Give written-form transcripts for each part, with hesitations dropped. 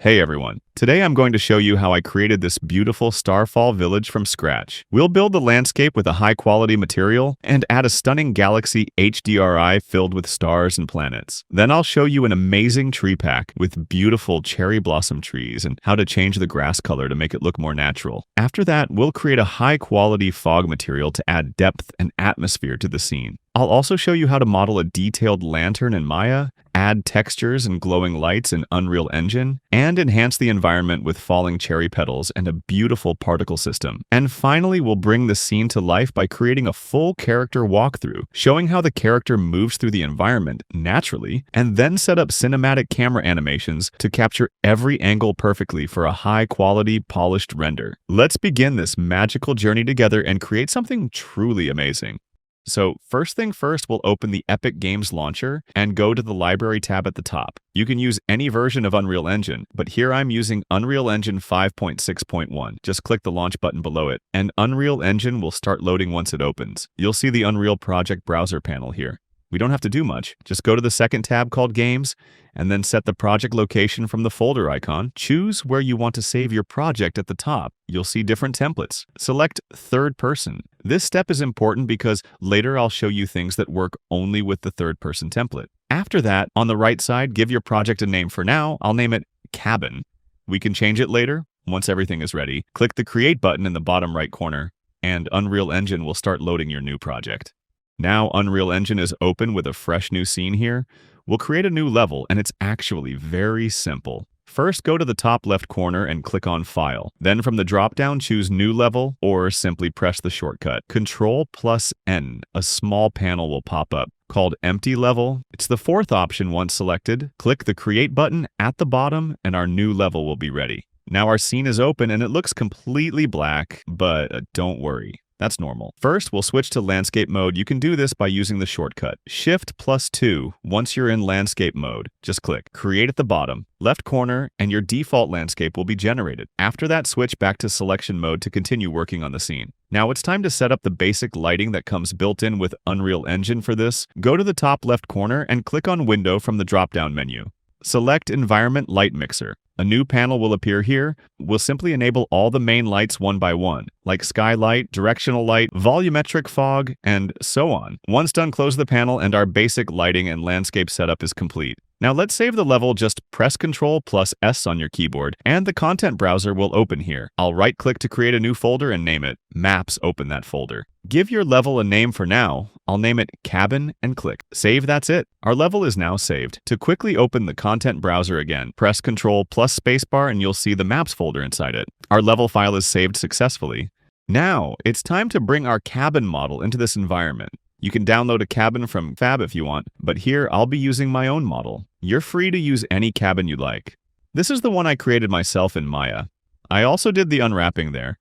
Hey everyone, today I'm going to show you how I created this beautiful Starfall Village from scratch. We'll build the landscape with a high-quality material and add a stunning galaxy HDRI filled with stars and planets. Then I'll show you an amazing tree pack with beautiful cherry blossom trees and how to change the grass color to make it look more natural. After that, we'll create a high-quality fog material to add depth and atmosphere to the scene. I'll also show you how to model a detailed lantern in Maya, add textures and glowing lights in Unreal Engine, and enhance the environment with falling cherry petals and a beautiful particle system. And finally, we'll bring the scene to life by creating a full character walkthrough, showing how the character moves through the environment naturally, and then set up cinematic camera animations to capture every angle perfectly for a high-quality, polished render. Let's begin this magical journey together and create something truly amazing. So first thing first, we'll open the Epic Games launcher and go to the Library tab at the top. You can use any version of Unreal Engine, but here I'm using Unreal Engine 5.6.1. Just click the launch button below it, and Unreal Engine will start loading once it opens. You'll see the Unreal Project browser panel here. We don't have to do much. Just go to the second tab called Games, and then set the project location from the folder icon. Choose where you want to save your project at the top. You'll see different templates. Select third person. This step is important because later I'll show you things that work only with the third person template. After that, on the right side, give your project a name. For now, I'll name it Cabin. We can change it later. Once everything is ready, click the Create button in the bottom right corner, and Unreal Engine will start loading your new project. Now Unreal Engine is open with a fresh new scene here. We'll create a new level, and it's actually very simple. First, go to the top left corner and click on File. Then from the drop-down, choose New Level, or simply press the shortcut. Ctrl+N. A small panel will pop up called Empty Level. It's the fourth option once selected. Click the Create button at the bottom, and our new level will be ready. Now our scene is open, and it looks completely black, but don't worry. That's normal. First, we'll switch to landscape mode. You can do this by using the shortcut Shift+2. Once you're in landscape mode, just click Create at the bottom, left corner, and your default landscape will be generated. After that, switch back to selection mode to continue working on the scene. Now it's time to set up the basic lighting that comes built in with Unreal Engine. For this, go to the top left corner and click on Window from the drop-down menu. Select Environment Light Mixer. A new panel will appear here. We'll simply enable all the main lights one by one, like skylight, directional light, volumetric fog, and so on. Once done, close the panel and our basic lighting and landscape setup is complete. Now let's save the level. Just press Ctrl+S on your keyboard, and the content browser will open here. I'll right-click to create a new folder and name it Maps. Open that folder. Give your level a name for now. I'll name it Cabin and click Save. That's it. Our level is now saved. To quickly open the content browser again, press Ctrl plus spacebar and you'll see the Maps folder inside it. Our level file is saved successfully. Now, it's time to bring our cabin model into this environment. You can download a cabin from Fab if you want, but here I'll be using my own model. You're free to use any cabin you like. This is the one I created myself in Maya. I also did the unwrapping there.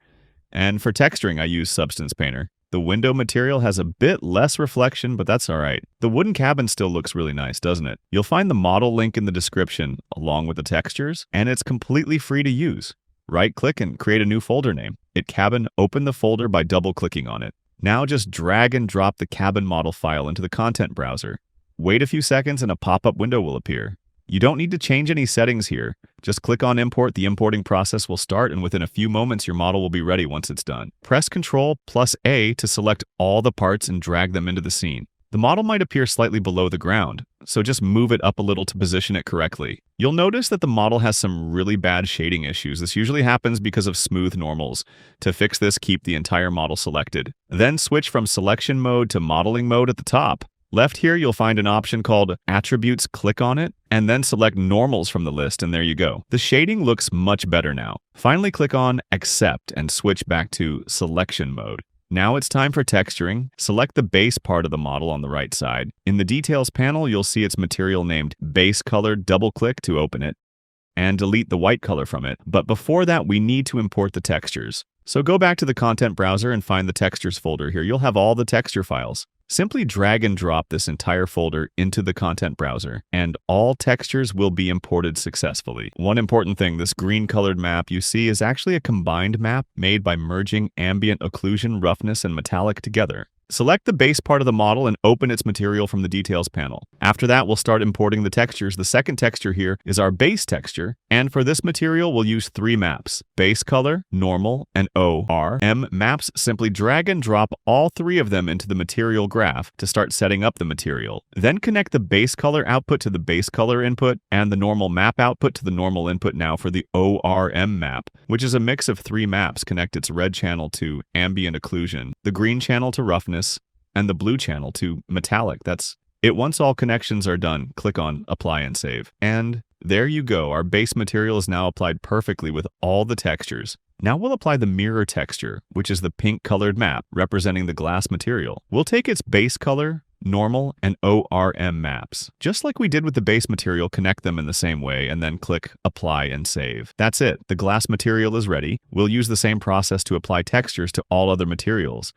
And for texturing, I used Substance Painter. The window material has a bit less reflection, but that's alright. The wooden cabin still looks really nice, doesn't it? You'll find the model link in the description, along with the textures, and it's completely free to use. Right-click and create a new folder name. Hit Cabin, open the folder by double-clicking on it. Now just drag and drop the cabin model file into the content browser. Wait a few seconds and a pop-up window will appear. You don't need to change any settings here. Just click on Import. The importing process will start, and within a few moments your model will be ready once it's done. Press Ctrl+A to select all the parts and drag them into the scene. The model might appear slightly below the ground, so just move it up a little to position it correctly. You'll notice that the model has some really bad shading issues. This usually happens because of smooth normals. To fix this, keep the entire model selected. Then switch from selection mode to modeling mode at the top. Left here, you'll find an option called Attributes. Click on it, and then select Normals from the list, and there you go. The shading looks much better now. Finally, click on Accept and switch back to selection mode. Now it's time for texturing. Select the base part of the model on the right side. In the Details panel, you'll see its material named Base Color. Double-click to open it, and delete the white color from it. But before that, we need to import the textures. So go back to the content browser and find the Textures folder here. You'll have all the texture files. Simply drag and drop this entire folder into the content browser, and all textures will be imported successfully. One important thing, this green-colored map you see is actually a combined map made by merging ambient occlusion, roughness, and metallic together. Select the base part of the model and open its material from the details panel. After that, we'll start importing the textures. The second texture here is our base texture, and for this material, we'll use 3 maps: base color, normal, and ORM maps. Simply drag and drop all 3 of them into the material graph to start setting up the material. Then connect the base color output to the base color input and the normal map output to the normal input now for the ORM map, which is a mix of 3 maps. Connect its red channel to ambient occlusion, the green channel to roughness, and the blue channel to metallic. That's it. Once all connections are done, click on Apply and Save. And there you go. Our base material is now applied perfectly with all the textures. Now we'll apply the mirror texture, which is the pink colored map representing the glass material. We'll take its base color, normal, and ORM maps. Just like we did with the base material, connect them in the same way and then click Apply and Save. That's it. The glass material is ready. We'll use the same process to apply textures to all other materials.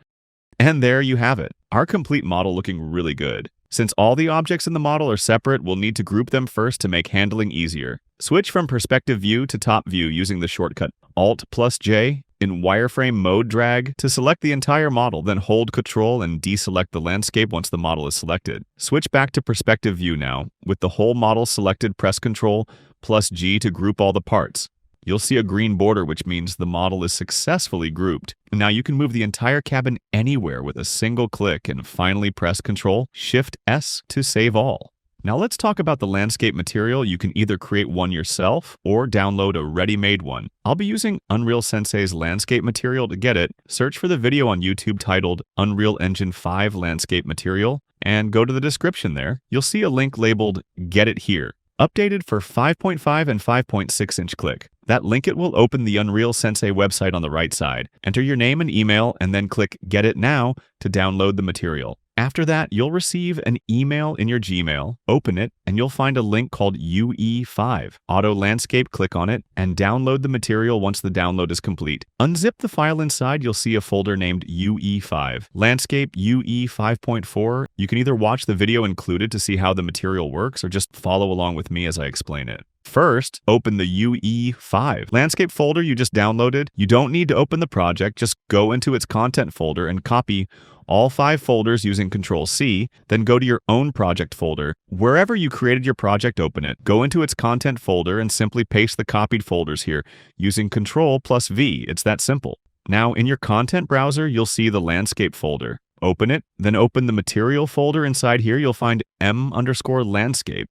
And there you have it, our complete model looking really good. Since all the objects in the model are separate, we'll need to group them first to make handling easier. Switch from perspective view to top view using the shortcut Alt+J in wireframe mode drag to select the entire model, then hold Ctrl and deselect the landscape once the model is selected. Switch back to perspective view now. With the whole model selected, press Ctrl+G to group all the parts. You'll see a green border, which means the model is successfully grouped. Now you can move the entire cabin anywhere with a single click and finally press Ctrl+Shift+S to save all. Now let's talk about the landscape material. You can either create one yourself or download a ready-made one. I'll be using Unreal Sensei's landscape material to get it. Search for the video on YouTube titled Unreal Engine 5 Landscape Material and go to the description there. You'll see a link labeled Get It Here. Updated for 5.5 and 5.6 inch. Click that link. It will open the Unreal Sensei website on the right side. Enter your name and email and then click Get It Now to download the material. After that, you'll receive an email in your Gmail. Open it and you'll find a link called UE5. Auto Landscape, click on it and download the material once the download is complete. Unzip the file inside, you'll see a folder named UE5. Landscape UE 5.4. You can either watch the video included to see how the material works or just follow along with me as I explain it. First, open the UE5 landscape folder you just downloaded. You don't need to open the project, just go into its content folder and copy all 5 folders using Ctrl+C, then go to your own project folder. Wherever you created your project, open it. Go into its content folder and simply paste the copied folders here using Ctrl+V. It's that simple. Now, in your content browser, you'll see the landscape folder. Open it, then open the material folder. Inside here, you'll find M_landscape.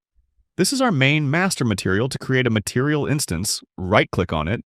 This is our main master material. To create a material instance, right-click on it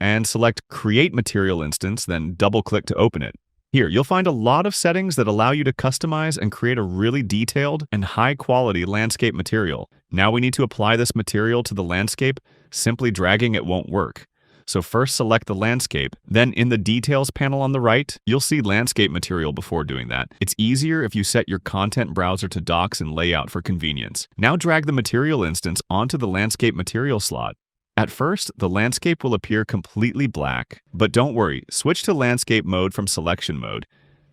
and select Create Material Instance, then double-click to open it. Here, you'll find a lot of settings that allow you to customize and create a really detailed and high-quality landscape material. Now we need to apply this material to the landscape. Simply dragging it won't work. So first select the landscape, then in the details panel on the right, you'll see landscape material before doing that. It's easier if you set your content browser to docs and layout for convenience. Now drag the material instance onto the landscape material slot. At first, the landscape will appear completely black, but don't worry, switch to landscape mode from selection mode.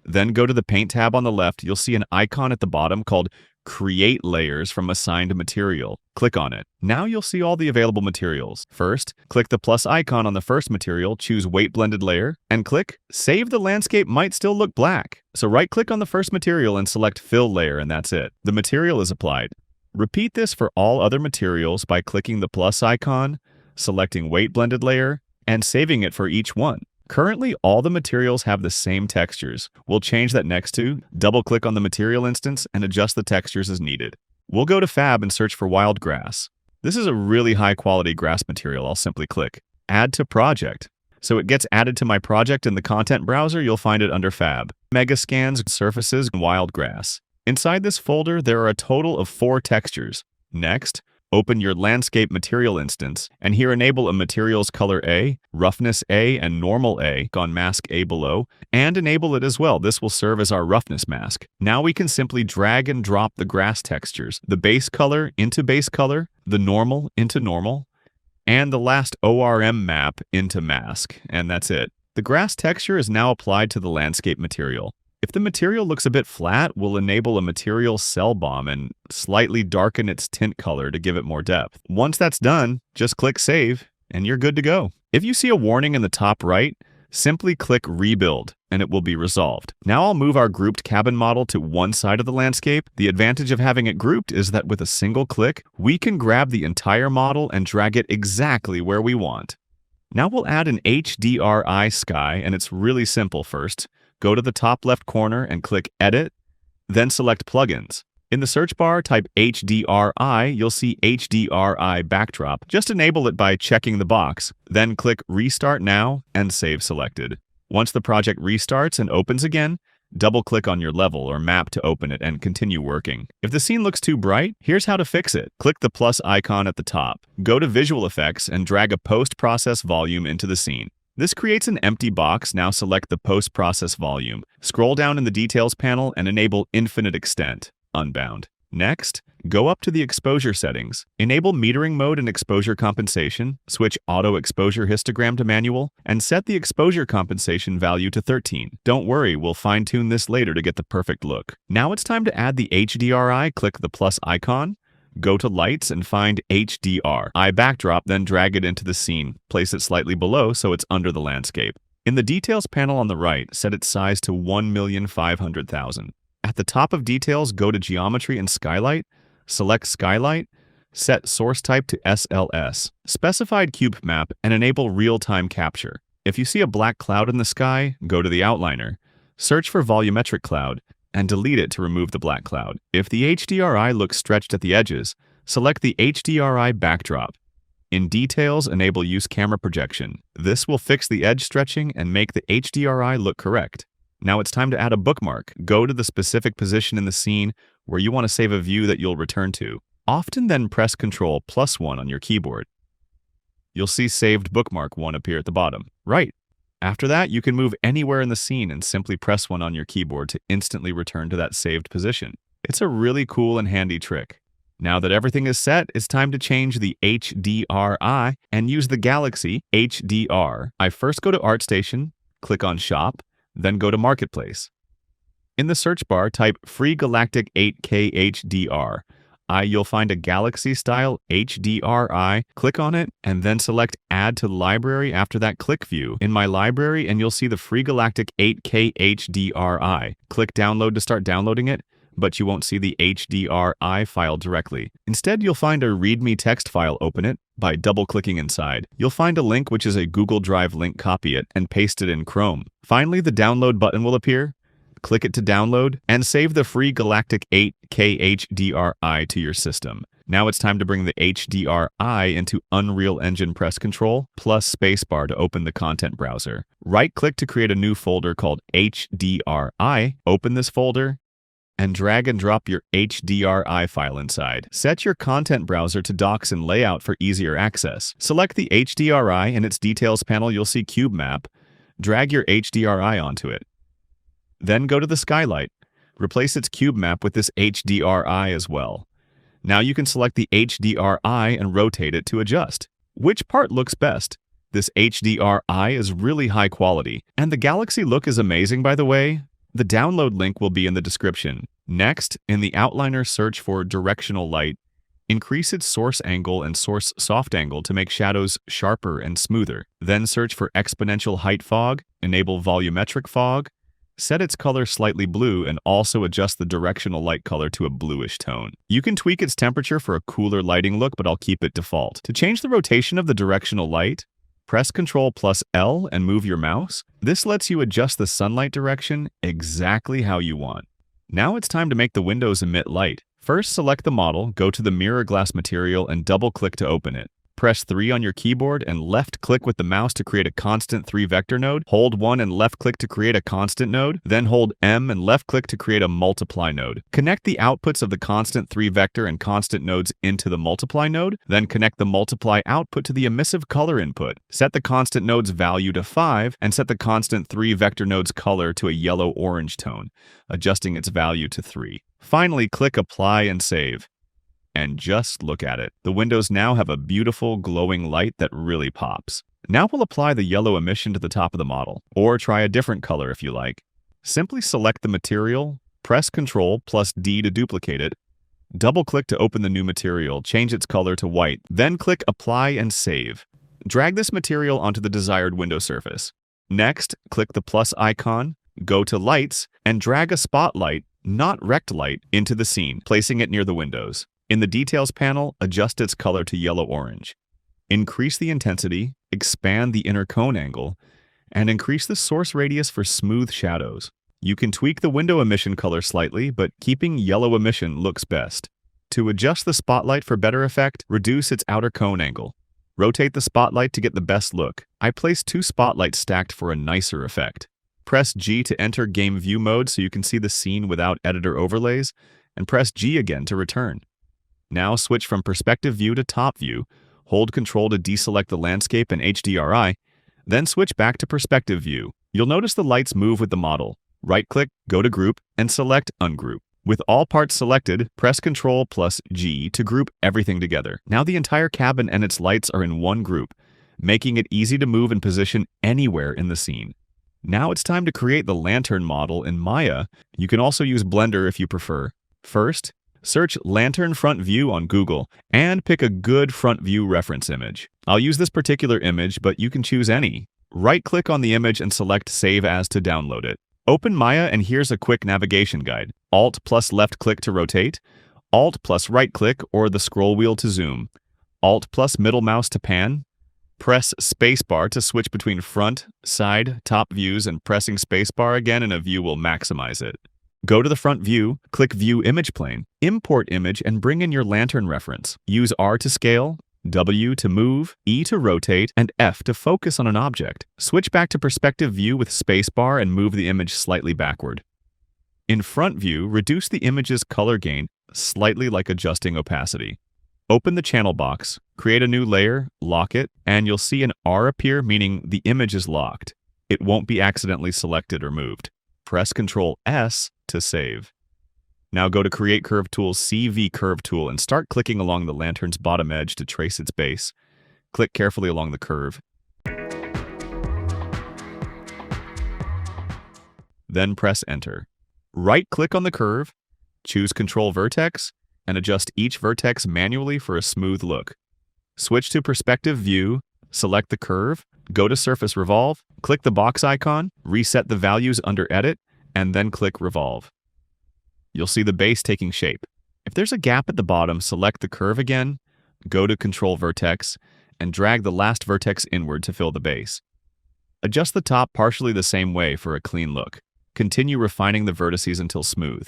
Then go to the paint tab on the left. You'll see an icon at the bottom called Create Layers from Assigned Material. Click on it. Now you'll see all the available materials. First, click the plus icon on the first material, choose Weight Blended Layer, and click Save. The landscape might still look black. So right-click on the first material and select Fill Layer, and that's it. The material is applied. Repeat this for all other materials by clicking the plus icon, selecting Weight Blended Layer, and saving it for each one. Currently, all the materials have the same textures. We'll change that next to double-click on the material instance and adjust the textures as needed. We'll go to Fab and search for wild grass. This is a really high-quality grass material. I'll simply click Add to Project. So it gets added to my project in the content browser. You'll find it under Fab. Megascans, Surfaces, and Wild Grass. Inside this folder, there are a total of 4 textures. Next, open your landscape material instance, and here enable a materials color A, roughness A, and normal A on mask A below, and enable it as well. This will serve as our roughness mask. Now we can simply drag and drop the grass textures, the base color into base color, the normal into normal, and the last ORM map into mask, and that's it. The grass texture is now applied to the landscape material. If the material looks a bit flat, we'll enable a material cell bomb and slightly darken its tint color to give it more depth. Once that's done, just click Save, and you're good to go. If you see a warning in the top right, simply click Rebuild, and it will be resolved. Now I'll move our grouped cabin model to one side of the landscape. The advantage of having it grouped is that with a single click, we can grab the entire model and drag it exactly where we want. Now we'll add an HDRI sky, and it's really simple. First, go to the top left corner and click Edit, then select Plugins. In the search bar, type HDRI, you'll see HDRI Backdrop. Just enable it by checking the box, then click Restart Now and Save Selected. Once the project restarts and opens again, double-click on your level or map to open it and continue working. If the scene looks too bright, here's how to fix it. Click the plus icon at the top. Go to Visual Effects and drag a post-process volume into the scene. This creates an empty box. Now select the post-process volume. Scroll down in the Details panel and enable Infinite Extent, Unbound. Next, go up to the exposure settings. Enable metering mode and exposure compensation, switch auto exposure histogram to manual, and set the exposure compensation value to 13. Don't worry, we'll fine-tune this later to get the perfect look. Now it's time to add the HDRI. Click the plus icon, go to Lights and find HDRI Backdrop, then drag it into the scene. Place it slightly below so it's under the landscape. In the Details panel on the right, set its size to 1,500,000. At the top of Details, go to Geometry and Skylight, select Skylight, set Source Type to SLS, specified cube map, and enable real-time capture. If you see a black cloud in the sky, go to the outliner, search for Volumetric Cloud, and delete it to remove the black cloud. If the HDRI looks stretched at the edges, select the HDRI Backdrop. In Details, enable Use Camera Projection. This will fix the edge stretching and make the HDRI look correct. Now it's time to add a bookmark. Go to the specific position in the scene where you want to save a view that you'll return to. Often then press Ctrl+1 on your keyboard. You'll see Saved Bookmark 1 appear at the bottom. Right. After that, you can move anywhere in the scene and simply press 1 on your keyboard to instantly return to that saved position. It's a really cool and handy trick. Now that everything is set, it's time to change the HDRI and use the Galaxy HDR. I first go to ArtStation, click on Shop, then go to Marketplace. In the search bar, type Free Galactic 8K HDR. You'll find a Galaxy-style HDRI. Click on it, and then select Add to Library. After that, click View in My Library, and you'll see the Free Galactic 8K HDRI. Click Download to start downloading it, but you won't see the HDRI file directly. Instead, you'll find a README text file. Open it by double-clicking inside. You'll find a link, which is a Google Drive link. Copy it and paste it in Chrome. Finally, the download button will appear. Click it to download and save the Free Galactic 8K HDRI to your system. Now it's time to bring the HDRI into Unreal Engine. Press Ctrl plus spacebar to open the content browser. Right-click to create a new folder called HDRI. Open this folder and drag and drop your HDRI file inside. Set your content browser to Docs and Layout for easier access. Select the HDRI. In its Details panel, you'll see Cube Map. Drag your HDRI onto it. Then go to the Skylight. Replace its cube map with this HDRI as well. Now you can select the HDRI and rotate it to adjust. Which part looks best? This HDRI is really high quality, and the Galaxy look is amazing, by the way. The download link will be in the description. Next, in the outliner, search for directional light. Increase its source angle and source soft angle to make shadows sharper and smoother. Then search for exponential height fog, enable volumetric fog, set its color slightly blue, and also adjust the directional light color to a bluish tone. You can tweak its temperature for a cooler lighting look, but I'll keep it default. To change the rotation of the directional light, press Ctrl+L and move your mouse. This lets you adjust the sunlight direction exactly how you want. Now it's time to make the windows emit light. First, select the model, go to the mirror glass material, and double-click to open it. Press 3 on your keyboard and left-click with the mouse to create a constant 3-vector node. Hold 1 and left-click to create a constant node. Then hold M and left-click to create a multiply node. Connect the outputs of the constant 3-vector and constant nodes into the multiply node. Then connect the multiply output to the emissive color input. Set the constant node's value to 5 and set the constant 3-vector node's color to a yellow-orange tone, adjusting its value to 3. Finally, click Apply and Save. And just look at it. The windows now have a beautiful glowing light that really pops. Now we'll apply the yellow emission to the top of the model, or try a different color if you like. Simply select the material, press Ctrl+D to duplicate it, double-click to open the new material, change its color to white, then click Apply and Save. Drag this material onto the desired window surface. Next, click the plus icon, Go to Lights and drag a spotlight, not rect light, into the scene, placing it near the windows. In the Details panel, adjust its color to yellow-orange. Increase the intensity, expand the inner cone angle, and increase the source radius for smooth shadows. You can tweak the window emission color slightly, but keeping yellow emission looks best. To adjust the spotlight for better effect, reduce its outer cone angle. Rotate the spotlight to get the best look. I placed 2 spotlights stacked for a nicer effect. Press G to enter game view mode so you can see the scene without editor overlays, and press G again to return. Now switch from perspective view to top view, hold Ctrl to deselect the landscape and HDRI, then switch back to perspective view. You'll notice the lights move with the model. Right-click, go to Group, and select Ungroup. With all parts selected, press Ctrl plus G to group everything together. Now the entire cabin and its lights are in one group, making it easy to move and position anywhere in the scene. Now it's time to create the lantern model in Maya. You can also use Blender if you prefer. First, search Lantern Front View on Google and pick a good front view reference image. I'll use this particular image, but you can choose any. Right-click on the image and select Save As to download it. Open Maya and here's a quick navigation guide. Alt plus left-click to rotate, Alt plus right-click or the scroll wheel to zoom, Alt plus middle mouse to pan. Press spacebar to switch between front, side, top views, and pressing spacebar again in a view will maximize it. Go to the front view, click View Image Plane, import image, and bring in your lantern reference. Use R to scale, W to move, E to rotate, and F to focus on an object. Switch back to perspective view with spacebar and move the image slightly backward. In front view, reduce the image's color gain slightly, like adjusting opacity. Open the channel box, create a new layer, lock it, and you'll see an R appear, meaning the image is locked. It won't be accidentally selected or moved. Press Ctrl S to save. Now go to Create Curve Tool, CV Curve Tool, and start clicking along the lantern's bottom edge to trace its base. Click carefully along the curve. Then press Enter. Right-click on the curve, choose Control Vertex, and adjust each vertex manually for a smooth look. Switch to Perspective View, select the curve, go to Surface Revolve, click the box icon, reset the values under Edit, and then click Revolve. You'll see the base taking shape. If there's a gap at the bottom, select the curve again, go to Control Vertex, and drag the last vertex inward to fill the base. Adjust the top partially the same way for a clean look. Continue refining the vertices until smooth.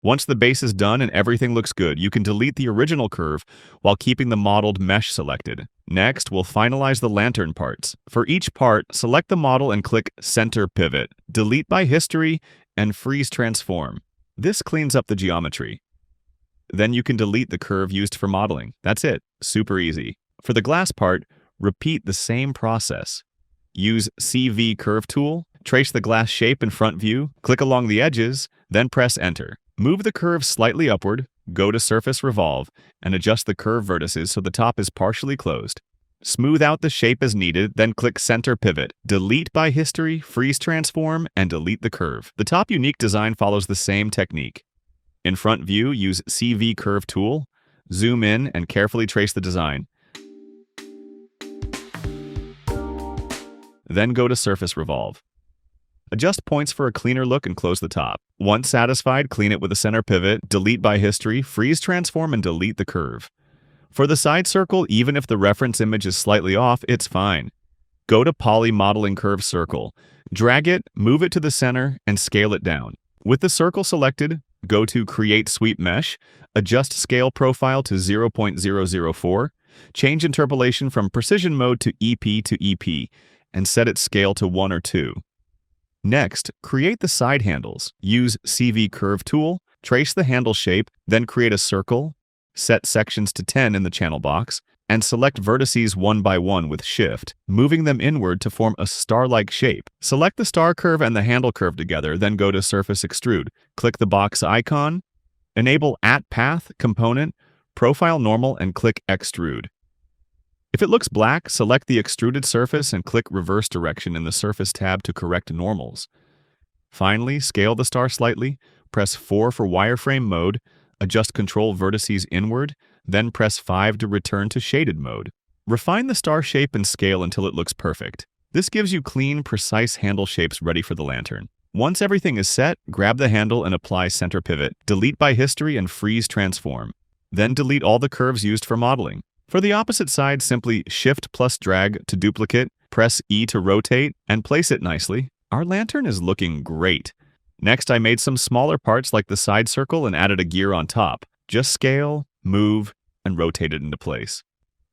Once the base is done and everything looks good, you can delete the original curve while keeping the modeled mesh selected. Next, we'll finalize the lantern parts. For each part, select the model and click Center Pivot, Delete by History, and Freeze Transform. This cleans up the geometry. Then you can delete the curve used for modeling. That's it. Super easy. For the glass part, repeat the same process. Use CV Curve Tool, trace the glass shape in front view, click along the edges, then press Enter. Move the curve slightly upward, go to Surface Revolve, and adjust the curve vertices so the top is partially closed. Smooth out the shape as needed, then click Center Pivot, Delete by History, Freeze Transform, and delete the curve. The top unique design follows the same technique. In front view, use CV Curve Tool, zoom in, and carefully trace the design. Then go to Surface Revolve. Adjust points for a cleaner look and close the top. Once satisfied, clean it with a center pivot, delete by history, freeze transform, and delete the curve. For the side circle, even if the reference image is slightly off, it's fine. Go to Poly Modeling Curve Circle. Drag it, move it to the center, and scale it down. With the circle selected, go to Create Sweep Mesh, adjust Scale Profile to 0.004, change interpolation from Precision Mode to EP, and set its scale to 1 or 2. Next, create the side handles. Use CV Curve Tool, trace the handle shape, then create a circle, set sections to 10 in the channel box, and select vertices one by one with Shift, moving them inward to form a star-like shape. Select the star curve and the handle curve together, then go to Surface Extrude. Click the box icon, enable At Path, Component, Profile Normal, and click Extrude. If it looks black, select the extruded surface and click Reverse Direction in the Surface tab to correct normals. Finally, scale the star slightly, press 4 for wireframe mode, adjust Control Vertices inward, then press 5 to return to shaded mode. Refine the star shape and scale until it looks perfect. This gives you clean, precise handle shapes ready for the lantern. Once everything is set, grab the handle and apply center pivot. Delete by history and freeze transform. Then delete all the curves used for modeling. For the opposite side, simply Shift plus drag to duplicate, press E to rotate, and place it nicely. Our lantern is looking great. Next, I made some smaller parts like the side circle and added a gear on top. Just scale, move, and rotate it into place.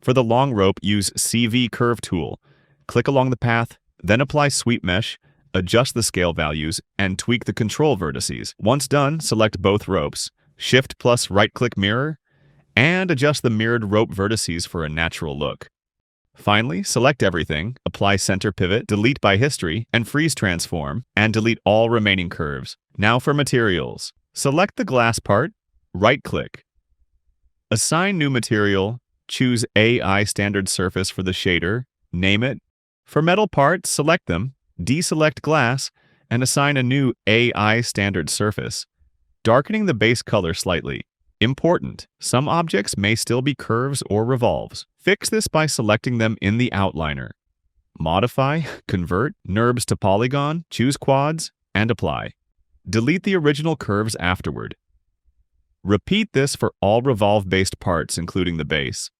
For the long rope, use CV Curve tool. Click along the path, then apply Sweep Mesh, adjust the scale values, and tweak the control vertices. Once done, select both ropes, Shift plus right-click mirror, and adjust the mirrored rope vertices for a natural look. Finally, select everything, apply center pivot, delete by history, and freeze transform, and delete all remaining curves. Now for materials. Select the glass part, right-click. Assign new material, choose AI standard surface for the shader, name it. For metal parts, select them, deselect glass, and assign a new AI standard surface, darkening the base color slightly. Important, some objects may still be curves or revolves. Fix this by selecting them in the outliner. Modify, convert, NURBS to polygon, choose quads, and apply. Delete the original curves afterward. Repeat this for all revolve-based parts, including the base.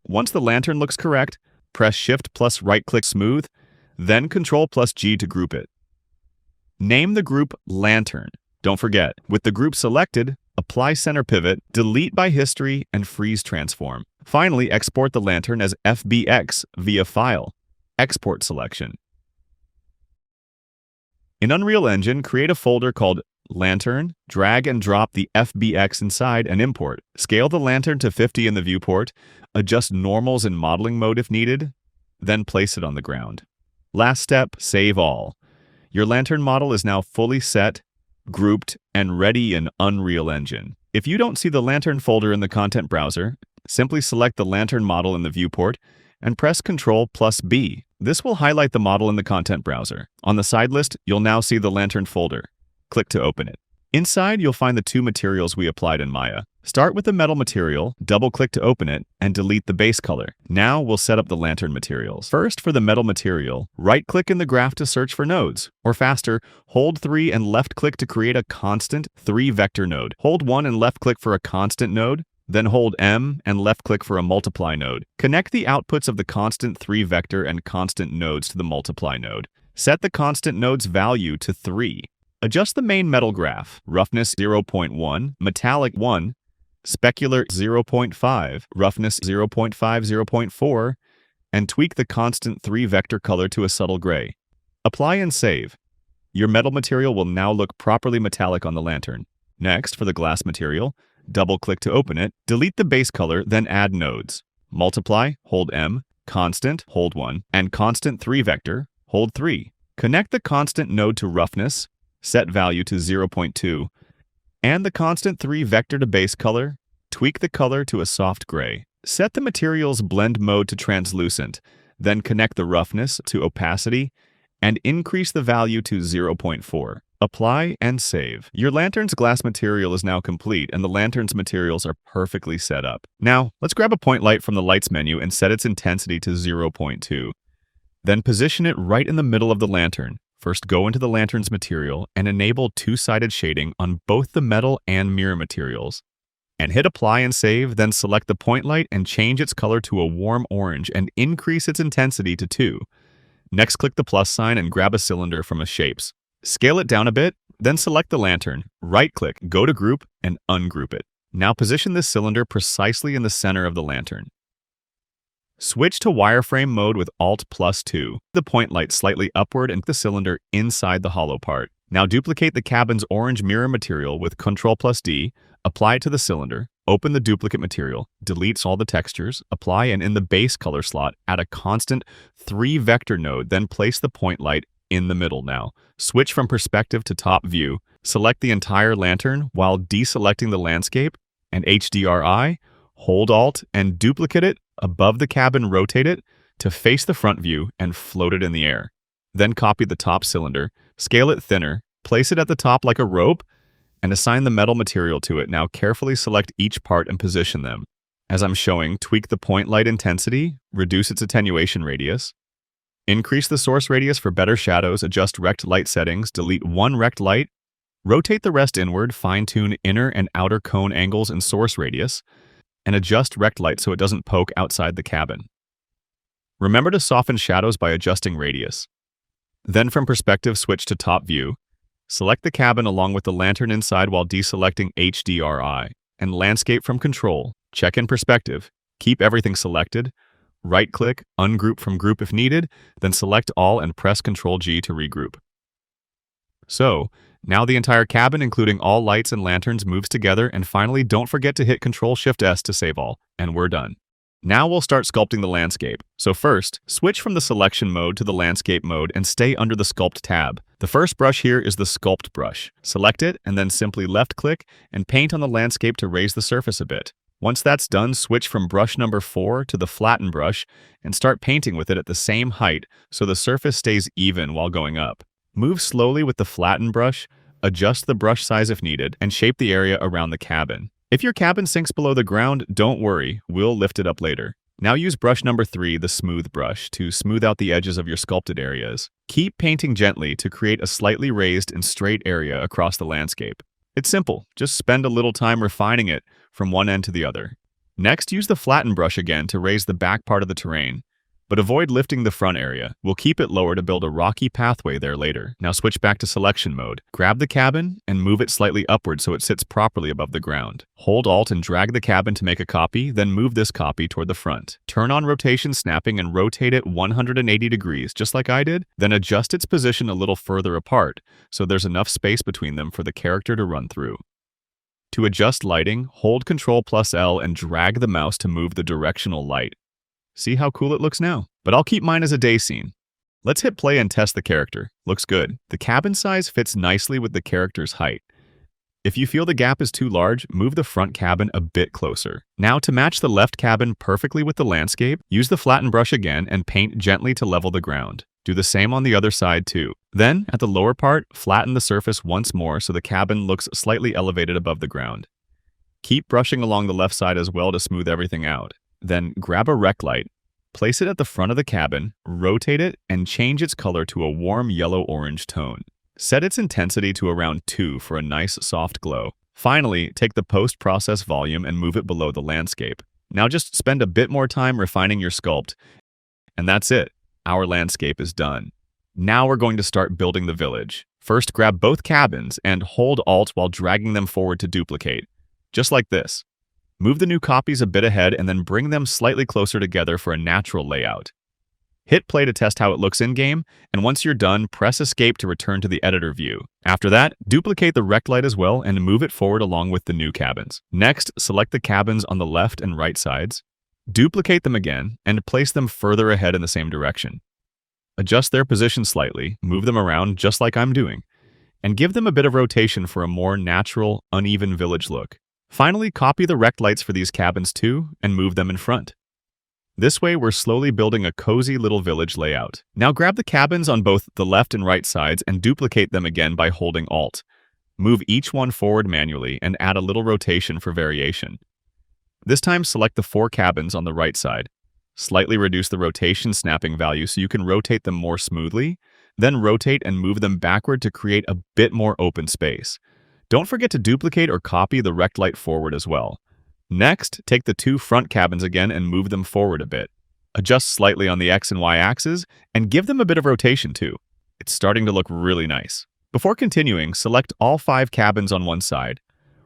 Once the lantern looks correct, press Shift plus right-click smooth, then Ctrl plus G to group it. Name the group Lantern. Don't forget, with the group selected, apply center pivot, delete by history, and freeze transform. Finally, export the lantern as FBX via File, Export Selection. In Unreal Engine, create a folder called Lantern, drag and drop the FBX inside and import. Scale the lantern to 50 in the viewport, adjust normals in modeling mode if needed, then place it on the ground. Last step, save all. Your lantern model is now fully set, grouped, and ready in Unreal Engine. If you don't see the lantern folder in the content browser, simply select the lantern model in the viewport and press Ctrl plus B. This will highlight the model in the content browser. On the side list, you'll now see the lantern folder. Click to open it. Inside, you'll find the two materials we applied in Maya. Start with the metal material, double-click to open it, and delete the base color. Now we'll set up the lantern materials. First, for the metal material, right-click in the graph to search for nodes. Or faster, hold 3 and left-click to create a constant 3-vector node. Hold 1 and left-click for a constant node, then hold M and left-click for a multiply node. Connect the outputs of the constant 3-vector and constant nodes to the multiply node. Set the constant node's value to 3. Adjust the main metal graph, roughness 0.1, metallic 1, specular 0.5, roughness 0.5, 0.4, and tweak the constant 3-vector color to a subtle gray. Apply and save. Your metal material will now look properly metallic on the lantern. Next, for the glass material, double-click to open it, delete the base color, then add nodes. Multiply, hold M, constant, hold 1, and constant 3-vector, hold 3. Connect the constant node to roughness, set value to 0.2, and the constant 3-vector to base color, tweak the color to a soft gray. Set the material's blend mode to translucent, then connect the roughness to opacity, and increase the value to 0.4. Apply and save. Your lantern's glass material is now complete, and the lantern's materials are perfectly set up. Now, let's grab a point light from the Lights menu and set its intensity to 0.2. Then position it right in the middle of the lantern. First, go into the lantern's material and enable two-sided shading on both the metal and mirror materials. And hit apply and save, then select the point light and change its color to a warm orange and increase its intensity to 2. Next, click the plus sign and grab a cylinder from a Shapes. Scale it down a bit, then select the lantern, right-click, go to Group, and ungroup it. Now position this cylinder precisely in the center of the lantern. Switch to wireframe mode with Alt+2. The point light slightly upward and the cylinder inside the hollow part. Now duplicate the cabin's orange mirror material with Ctrl+D, apply it to the cylinder, open the duplicate material, delete all the textures, apply, and in the base color slot, add a constant 3-vector node, then place the point light in the middle now. Switch from perspective to top view. Select the entire lantern while deselecting the landscape, and HDRI, hold Alt and duplicate it above the cabin, rotate it to face the front view and float it in the air. Then copy the top cylinder, scale it thinner, place it at the top like a rope, and assign the metal material to it. Now carefully select each part and position them. As I'm showing, tweak the point light intensity, reduce its attenuation radius, Increase the source radius for better shadows, adjust rect light settings, delete one rect light, rotate the rest inward, fine-tune inner and outer cone angles and source radius, and adjust rect light so it doesn't poke outside the cabin. Remember to soften shadows by adjusting radius. Then from perspective, switch to top view. Select the cabin along with the lantern inside while deselecting HDRI, and landscape from control. Check in perspective. Keep everything selected. Right-click, ungroup from group if needed, then select all and press Ctrl-G to regroup. So, now the entire cabin, including all lights and lanterns, moves together, and finally don't forget to hit Ctrl-Shift-S to save all, and we're done. Now we'll start sculpting the landscape. So first, switch from the selection mode to the landscape mode and stay under the Sculpt tab. The first brush here is the Sculpt brush. Select it and then simply left-click and paint on the landscape to raise the surface a bit. Once that's done, switch from brush number 4 to the Flatten brush and start painting with it at the same height so the surface stays even while going up. Move slowly with the Flatten brush, adjust the brush size if needed, and shape the area around the cabin. If your cabin sinks below the ground, don't worry, we'll lift it up later. Now use brush number 3, the Smooth brush, to smooth out the edges of your sculpted areas. Keep painting gently to create a slightly raised and straight area across the landscape. It's simple, just spend a little time refining it from one end to the other. Next, use the Flatten brush again to raise the back part of the terrain, but avoid lifting the front area. We'll keep it lower to build a rocky pathway there later. Now switch back to selection mode. Grab the cabin and move it slightly upward so it sits properly above the ground. Hold Alt and drag the cabin to make a copy, then move this copy toward the front. Turn on rotation snapping and rotate it 180 degrees, just like I did. Then adjust its position a little further apart, so there's enough space between them for the character to run through. To adjust lighting, hold Ctrl+L and drag the mouse to move the directional light. See how cool it looks now? But I'll keep mine as a day scene. Let's hit play and test the character. Looks good. The cabin size fits nicely with the character's height. If you feel the gap is too large, move the front cabin a bit closer. Now to match the left cabin perfectly with the landscape, use the Flatten brush again and paint gently to level the ground. Do the same on the other side too. Then, at the lower part, flatten the surface once more so the cabin looks slightly elevated above the ground. Keep brushing along the left side as well to smooth everything out. Then grab a rec light, place it at the front of the cabin, rotate it, and change its color to a warm yellow-orange tone. Set its intensity to around 2 for a nice soft glow. Finally, take the post-process volume and move it below the landscape. Now just spend a bit more time refining your sculpt. And that's it. Our landscape is done. Now we're going to start building the village. First, grab both cabins and hold Alt while dragging them forward to duplicate. Just like this. Move the new copies a bit ahead and then bring them slightly closer together for a natural layout. Hit play to test how it looks in-game, and once you're done, press Escape to return to the editor view. After that, duplicate the rect light as well and move it forward along with the new cabins. Next, select the cabins on the left and right sides. Duplicate them again and place them further ahead in the same direction. Adjust their position slightly, move them around just like I'm doing, and give them a bit of rotation for a more natural, uneven village look. Finally, copy the rect lights for these cabins too and move them in front. This way, we're slowly building a cozy little village layout. Now grab the cabins on both the left and right sides and duplicate them again by holding Alt. Move each one forward manually and add a little rotation for variation. This time, select the 4 cabins on the right side. Slightly reduce the rotation snapping value so you can rotate them more smoothly, then rotate and move them backward to create a bit more open space. Don't forget to duplicate or copy the rect light forward as well. Next, take the 2 front cabins again and move them forward a bit. Adjust slightly on the X and Y axes and give them a bit of rotation too. It's starting to look really nice. Before continuing, select all 5 cabins on one side.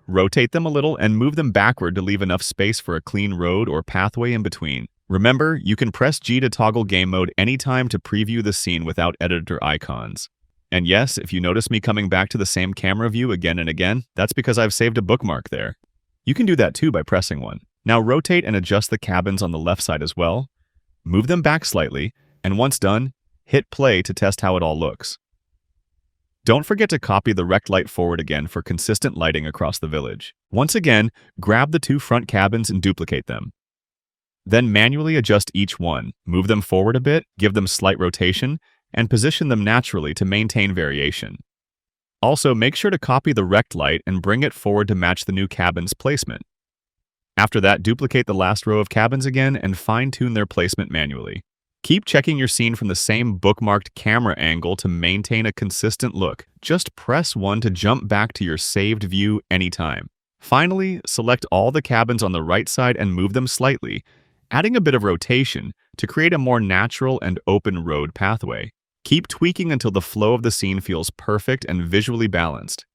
Rotate them a little and move them backward to leave enough space for a clean road or pathway in between. Remember, you can press G to toggle game mode anytime to preview the scene without editor icons. And yes, if you notice me coming back to the same camera view again and again, that's because I've saved a bookmark there. You can do that too by pressing one. Now rotate and adjust the cabins on the left side as well. Move them back slightly, and once done, hit play to test how it all looks. Don't forget to copy the rect light forward again for consistent lighting across the village. Once again, grab the 2 front cabins and duplicate them. Then manually adjust each one, move them forward a bit, give them slight rotation, and position them naturally to maintain variation. Also, make sure to copy the rect light and bring it forward to match the new cabin's placement. After that, duplicate the last row of cabins again and fine-tune their placement manually. Keep checking your scene from the same bookmarked camera angle to maintain a consistent look. Just press 1 to jump back to your saved view anytime. Finally, select all the cabins on the right side and move them slightly, adding a bit of rotation to create a more natural and open road pathway. Keep tweaking until the flow of the scene feels perfect and visually balanced.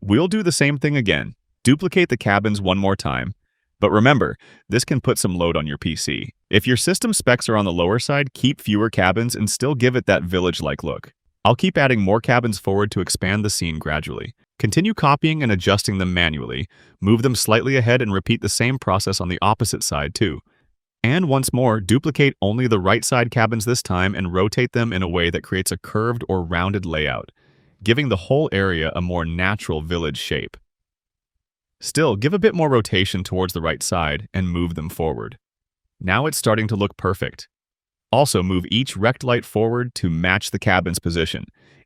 We'll do the same thing again. Duplicate the cabins one more time. But remember, this can put some load on your PC. If your system specs are on the lower side, keep fewer cabins and still give it that village-like look. I'll keep adding more cabins forward to expand the scene gradually. Continue copying and adjusting them manually. Move them slightly ahead and repeat the same process on the opposite side too. And once more, duplicate only the right side cabins this time and rotate them in a way that creates a curved or rounded layout, giving the whole area a more natural village shape. Still, give a bit more rotation towards the right side and move them forward. Now it's starting to look perfect. Also, move each rect light forward to match the cabin's position.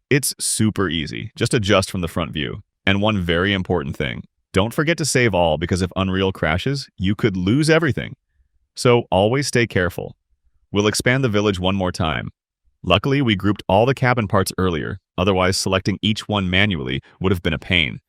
It's super easy. Just adjust from the front view. And one very important thing, don't forget to save all, because if Unreal crashes, you could lose everything. So always stay careful. We'll expand the village one more time. Luckily, we grouped all the cabin parts earlier, otherwise selecting each one manually would have been a pain.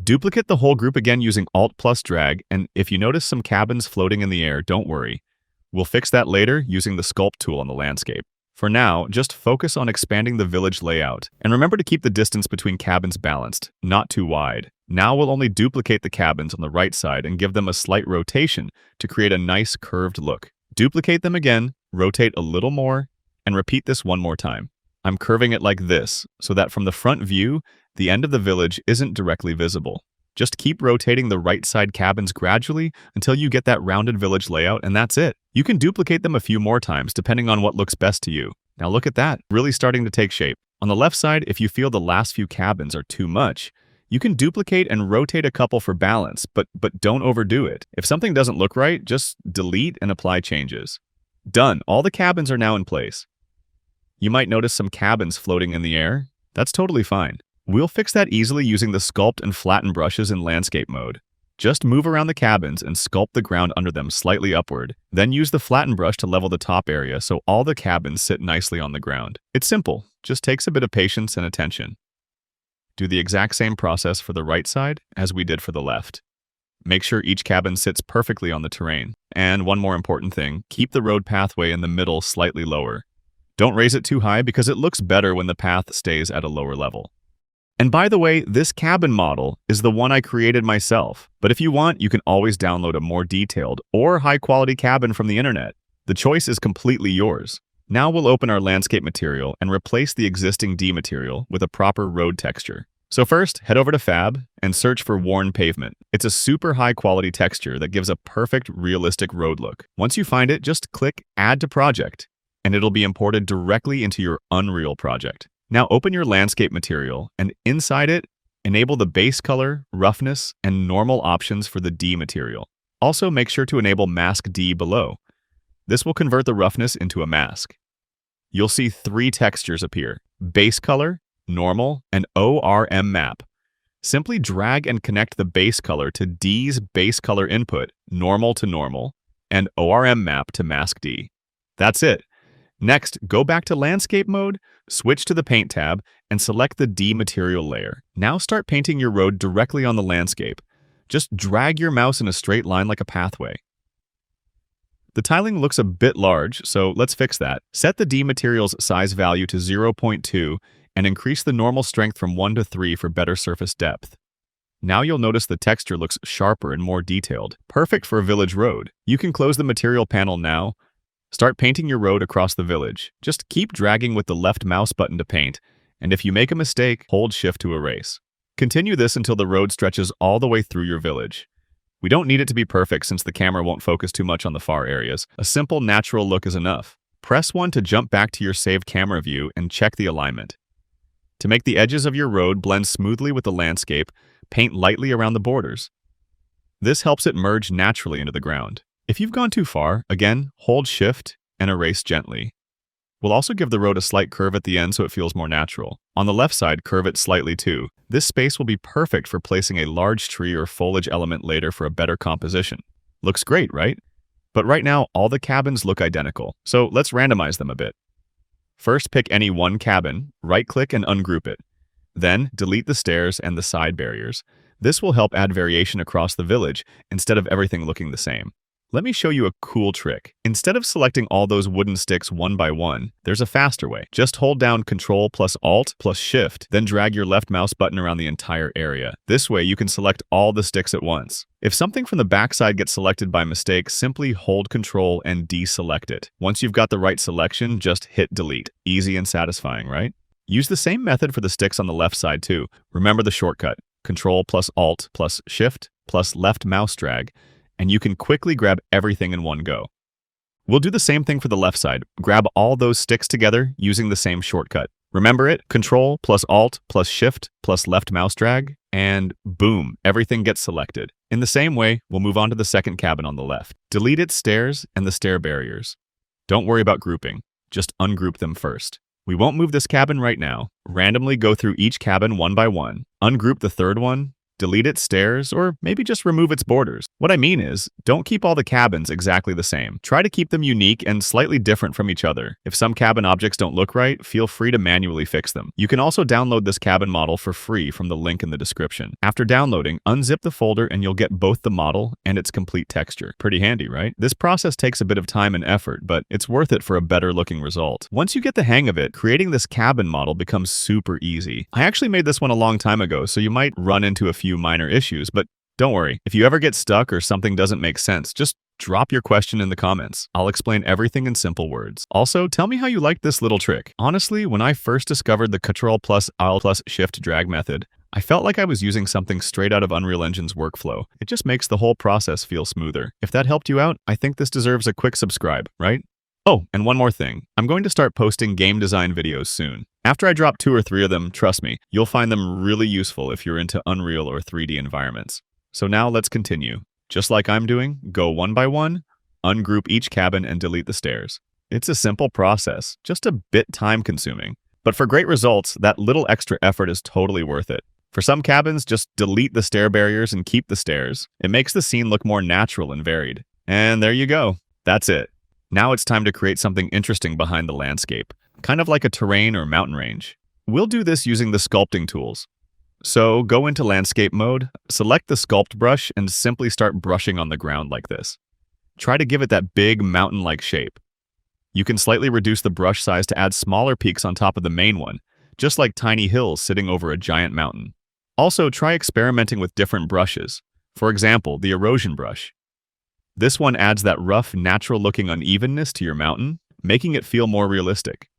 Duplicate the whole group again using Alt+Drag, and if you notice some cabins floating in the air, don't worry. We'll fix that later using the Sculpt tool on the landscape. For now, just focus on expanding the village layout, and remember to keep the distance between cabins balanced, not too wide. Now we'll only duplicate the cabins on the right side and give them a slight rotation to create a nice curved look. Duplicate them again, rotate a little more, and repeat this one more time. I'm curving it like this, so that from the front view, the end of the village isn't directly visible. Just keep rotating the right side cabins gradually until you get that rounded village layout, and that's it. You can duplicate them a few more times depending on what looks best to you. Now look at that, really starting to take shape. On the left side, if you feel the last few cabins are too much, you can duplicate and rotate a couple for balance, but don't overdo it. If something doesn't look right, just delete and apply changes. Done, all the cabins are now in place. You might notice some cabins floating in the air. That's totally fine. We'll fix that easily using the Sculpt and Flatten brushes in landscape mode. Just move around the cabins and sculpt the ground under them slightly upward. Then use the Flatten brush to level the top area so all the cabins sit nicely on the ground. It's simple, just takes a bit of patience and attention. Do the exact same process for the right side as we did for the left. Make sure each cabin sits perfectly on the terrain. And one more important thing, keep the road pathway in the middle slightly lower. Don't raise it too high because it looks better when the path stays at a lower level. And by the way, this cabin model is the one I created myself, but if you want, you can always download a more detailed or high-quality cabin from the internet. The choice is completely yours. Now we'll open our landscape material and replace the existing D material with a proper road texture. So first, head over to Fab and search for Worn Pavement. It's a super high-quality texture that gives a perfect, realistic road look. Once you find it, just click Add to Project, and it'll be imported directly into your Unreal project. Now open your landscape material, and inside it, enable the base color, roughness, and normal options for the D material. Also, make sure to enable Mask D below. This will convert the roughness into a mask. You'll see 3 textures appear: base color, normal, and ORM map. Simply drag and connect the base color to D's base color input, normal to normal, and ORM map to Mask D. That's it. Next, go back to landscape mode, switch to the paint tab, and select the D material layer. Now start painting your road directly on the landscape. Just drag your mouse in a straight line like a pathway. The tiling looks a bit large, so let's fix that. Set the D material's size value to 0.2 and increase the normal strength from 1 to 3 for better surface depth. Now you'll notice the texture looks sharper and more detailed, perfect for a village road. You can close the material panel now. Start painting your road across the village. Just keep dragging with the left mouse button to paint, and if you make a mistake, hold Shift to erase. Continue this until the road stretches all the way through your village. We don't need it to be perfect since the camera won't focus too much on the far areas. A simple, natural look is enough. Press 1 to jump back to your saved camera view and check the alignment. To make the edges of your road blend smoothly with the landscape, paint lightly around the borders. This helps it merge naturally into the ground. If you've gone too far, again, hold Shift and erase gently. We'll also give the road a slight curve at the end so it feels more natural. On the left side, curve it slightly too. This space will be perfect for placing a large tree or foliage element later for a better composition. Looks great, right? But right now, all the cabins look identical, so let's randomize them a bit. First, pick any one cabin, right-click and ungroup it. Then, delete the stairs and the side barriers. This will help add variation across the village instead of everything looking the same. Let me show you a cool trick. Instead of selecting all those wooden sticks one by one, there's a faster way. Just hold down Ctrl plus Alt plus Shift, then drag your left mouse button around the entire area. This way you can select all the sticks at once. If something from the backside gets selected by mistake, simply hold Ctrl and deselect it. Once you've got the right selection, just hit Delete. Easy and satisfying, right? Use the same method for the sticks on the left side too. Remember the shortcut, Ctrl plus Alt plus Shift plus left mouse drag, and you can quickly grab everything in one go. We'll do the same thing for the left side. Grab all those sticks together using the same shortcut. Remember it, Ctrl plus Alt plus Shift plus left mouse drag, and boom, everything gets selected. In the same way, we'll move on to the second cabin on the left. Delete its stairs and the stair barriers. Don't worry about grouping, just ungroup them first. We won't move this cabin right now. Randomly go through each cabin one by one. Ungroup the third one, delete its stairs, or maybe just remove its borders. What I mean is, don't keep all the cabins exactly the same. Try to keep them unique and slightly different from each other. If some cabin objects don't look right, feel free to manually fix them. You can also download this cabin model for free from the link in the description. After downloading, unzip the folder and you'll get both the model and its complete texture. Pretty handy, right? This process takes a bit of time and effort, but it's worth it for a better looking result. Once you get the hang of it, creating this cabin model becomes super easy. I actually made this one a long time ago, so you might run into a few minor issues, but don't worry. If you ever get stuck or something doesn't make sense, just drop your question in the comments. I'll explain everything in simple words. Also, tell me how you liked this little trick. Honestly, when I first discovered the Ctrl plus Alt plus Shift drag method, I felt like I was using something straight out of Unreal Engine's workflow. It just makes the whole process feel smoother. If that helped you out, I think this deserves a quick subscribe, right? Oh, and one more thing. I'm going to start posting game design videos soon. After I drop 2 or 3 of them, trust me, you'll find them really useful if you're into Unreal or 3D environments. So now let's continue. Just like I'm doing, go one by one, ungroup each cabin and delete the stairs. It's a simple process, just a bit time-consuming. But for great results, that little extra effort is totally worth it. For some cabins, just delete the stair barriers and keep the stairs. It makes the scene look more natural and varied. And there you go. That's it. Now it's time to create something interesting behind the landscape, kind of like a terrain or mountain range. We'll do this using the sculpting tools. So go into landscape mode, select the sculpt brush, and simply start brushing on the ground like this. Try to give it that big mountain-like shape. You can slightly reduce the brush size to add smaller peaks on top of the main one, just like tiny hills sitting over a giant mountain. Also, try experimenting with different brushes. For example, the erosion brush. This one adds that rough, natural-looking unevenness to your mountain, making it feel more realistic.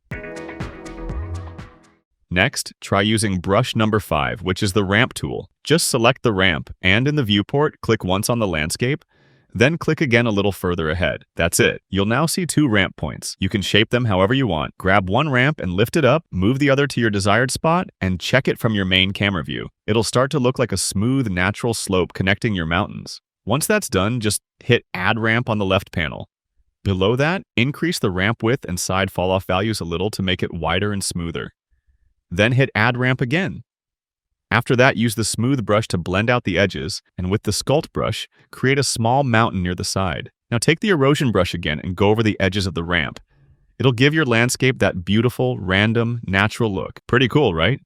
Next, try using brush number 5, which is the ramp tool. Just select the ramp, and in the viewport, click once on the landscape, then click again a little further ahead. That's it. You'll now see 2 ramp points. You can shape them however you want. Grab one ramp and lift it up, move the other to your desired spot, and check it from your main camera view. It'll start to look like a smooth, natural slope connecting your mountains. Once that's done, just hit Add Ramp on the left panel. Below that, increase the ramp width and side fall-off values a little to make it wider and smoother. Then hit Add Ramp again. After that, use the smooth brush to blend out the edges, and with the sculpt brush, create a small mountain near the side. Now take the erosion brush again and go over the edges of the ramp. It'll give your landscape that beautiful, random, natural look. Pretty cool, right?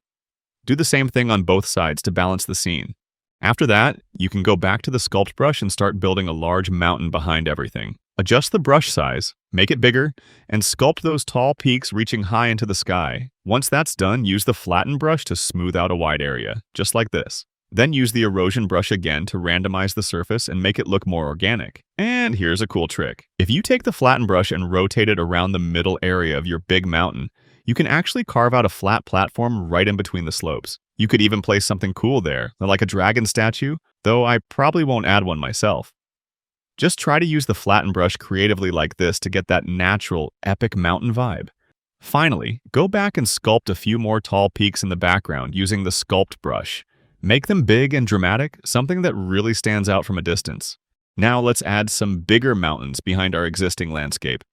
Do the same thing on both sides to balance the scene. After that, you can go back to the sculpt brush and start building a large mountain behind everything. Adjust the brush size, make it bigger, and sculpt those tall peaks reaching high into the sky. Once that's done, use the flatten brush to smooth out a wide area, just like this. Then use the erosion brush again to randomize the surface and make it look more organic. And here's a cool trick. If you take the flatten brush and rotate it around the middle area of your big mountain, you can actually carve out a flat platform right in between the slopes. You could even place something cool there, like a dragon statue, though I probably won't add one myself. Just try to use the flatten brush creatively like this to get that natural, epic mountain vibe. Finally, go back and sculpt a few more tall peaks in the background using the sculpt brush. Make them big and dramatic, something that really stands out from a distance. Now let's add some bigger mountains behind our existing landscape.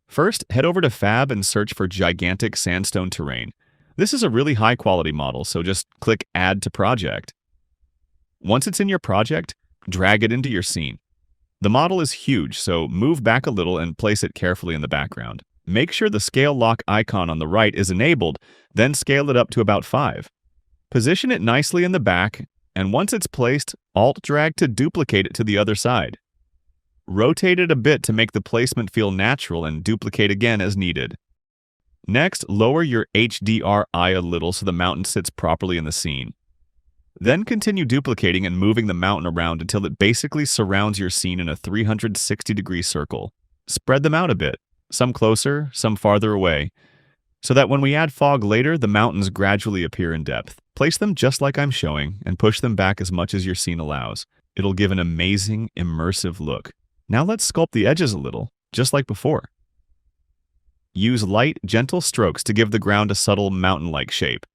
First, head over to Fab and search for gigantic sandstone terrain. This is a really high-quality model, so just click Add to Project. Once it's in your project, drag it into your scene. The model is huge, so move back a little and place it carefully in the background. Make sure the scale lock icon on the right is enabled, then scale it up to about 5. Position it nicely in the back, and once it's placed, Alt-drag to duplicate it to the other side. Rotate it a bit to make the placement feel natural and duplicate again as needed. Next, lower your HDRI a little so the mountain sits properly in the scene. Then continue duplicating and moving the mountain around until it basically surrounds your scene in a 360-degree circle. Spread them out a bit, some closer, some farther away, so that when we add fog later, the mountains gradually appear in depth. Place them just like I'm showing and push them back as much as your scene allows. It'll give an amazing, immersive look. Now let's sculpt the edges a little, just like before. Use light, gentle strokes to give the ground a subtle mountain-like shape.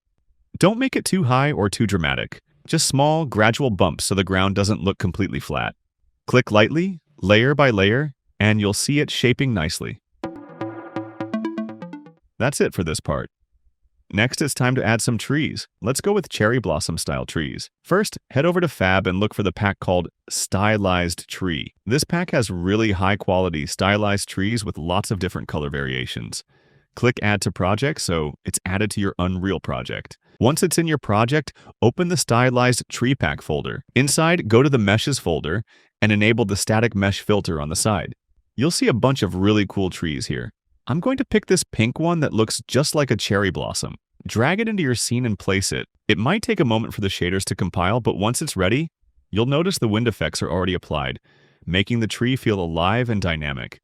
Don't make it too high or too dramatic. Just small, gradual bumps so the ground doesn't look completely flat. Click lightly, layer by layer, and you'll see it shaping nicely. That's it for this part. Next, it's time to add some trees. Let's go with cherry blossom style trees. First, head over to Fab and look for the pack called Stylized Tree. This pack has really high quality stylized trees with lots of different color variations. Click Add to Project so it's added to your Unreal project. Once it's in your project, open the Stylized Tree Pack folder. Inside, go to the Meshes folder and enable the Static Mesh filter on the side. You'll see a bunch of really cool trees here. I'm going to pick this pink one that looks just like a cherry blossom. Drag it into your scene and place it. It might take a moment for the shaders to compile, but once it's ready, you'll notice the wind effects are already applied, making the tree feel alive and dynamic.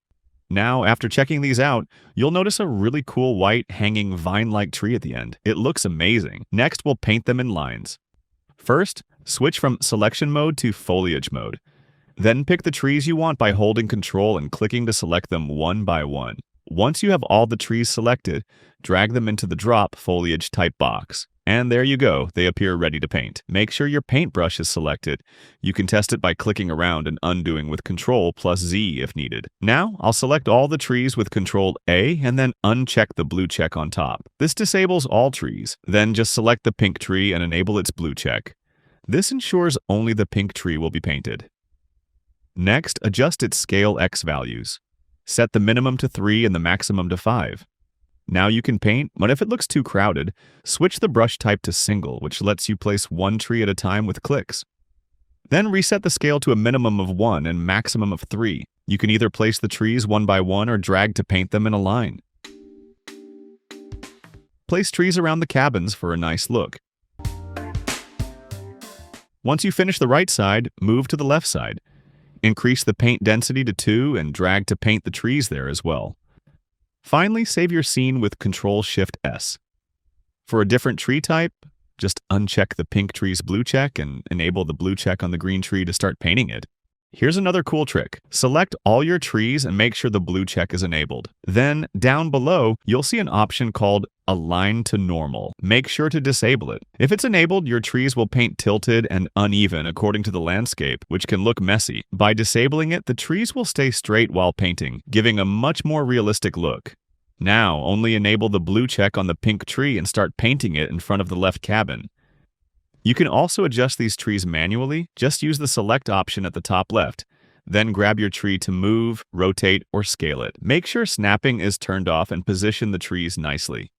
Now, after checking these out, you'll notice a really cool white hanging vine-like tree at the end. It looks amazing. Next, we'll paint them in lines. First, switch from selection mode to foliage mode. Then pick the trees you want by holding Control and clicking to select them one by one. Once you have all the trees selected, drag them into the Drop Foliage type box. And there you go, they appear ready to paint. Make sure your paintbrush is selected. You can test it by clicking around and undoing with Ctrl+Z if needed. Now, I'll select all the trees with Ctrl+A and then uncheck the blue check on top. This disables all trees. Then just select the pink tree and enable its blue check. This ensures only the pink tree will be painted. Next, adjust its scale X values. Set the minimum to 3 and the maximum to 5. Now you can paint, but if it looks too crowded, switch the brush type to single, which lets you place one tree at a time with clicks. Then reset the scale to a minimum of 1 and maximum of 3. You can either place the trees one by one or drag to paint them in a line. Place trees around the cabins for a nice look. Once you finish the right side, move to the left side. Increase the paint density to 2 and drag to paint the trees there as well. Finally, save your scene with Ctrl+Shift+S. For a different tree type, just uncheck the pink tree's blue check and enable the blue check on the green tree to start painting it. Here's another cool trick. Select all your trees and make sure the blue check is enabled. Then, down below, you'll see an option called Align to Normal. Make sure to disable it. If it's enabled, your trees will paint tilted and uneven according to the landscape, which can look messy. By disabling it, the trees will stay straight while painting, giving a much more realistic look. Now, only enable the blue check on the pink tree and start painting it in front of the left cabin. You can also adjust these trees manually. Just use the Select option at the top left. Then grab your tree to move, rotate, or scale it. Make sure snapping is turned off and position the trees nicely.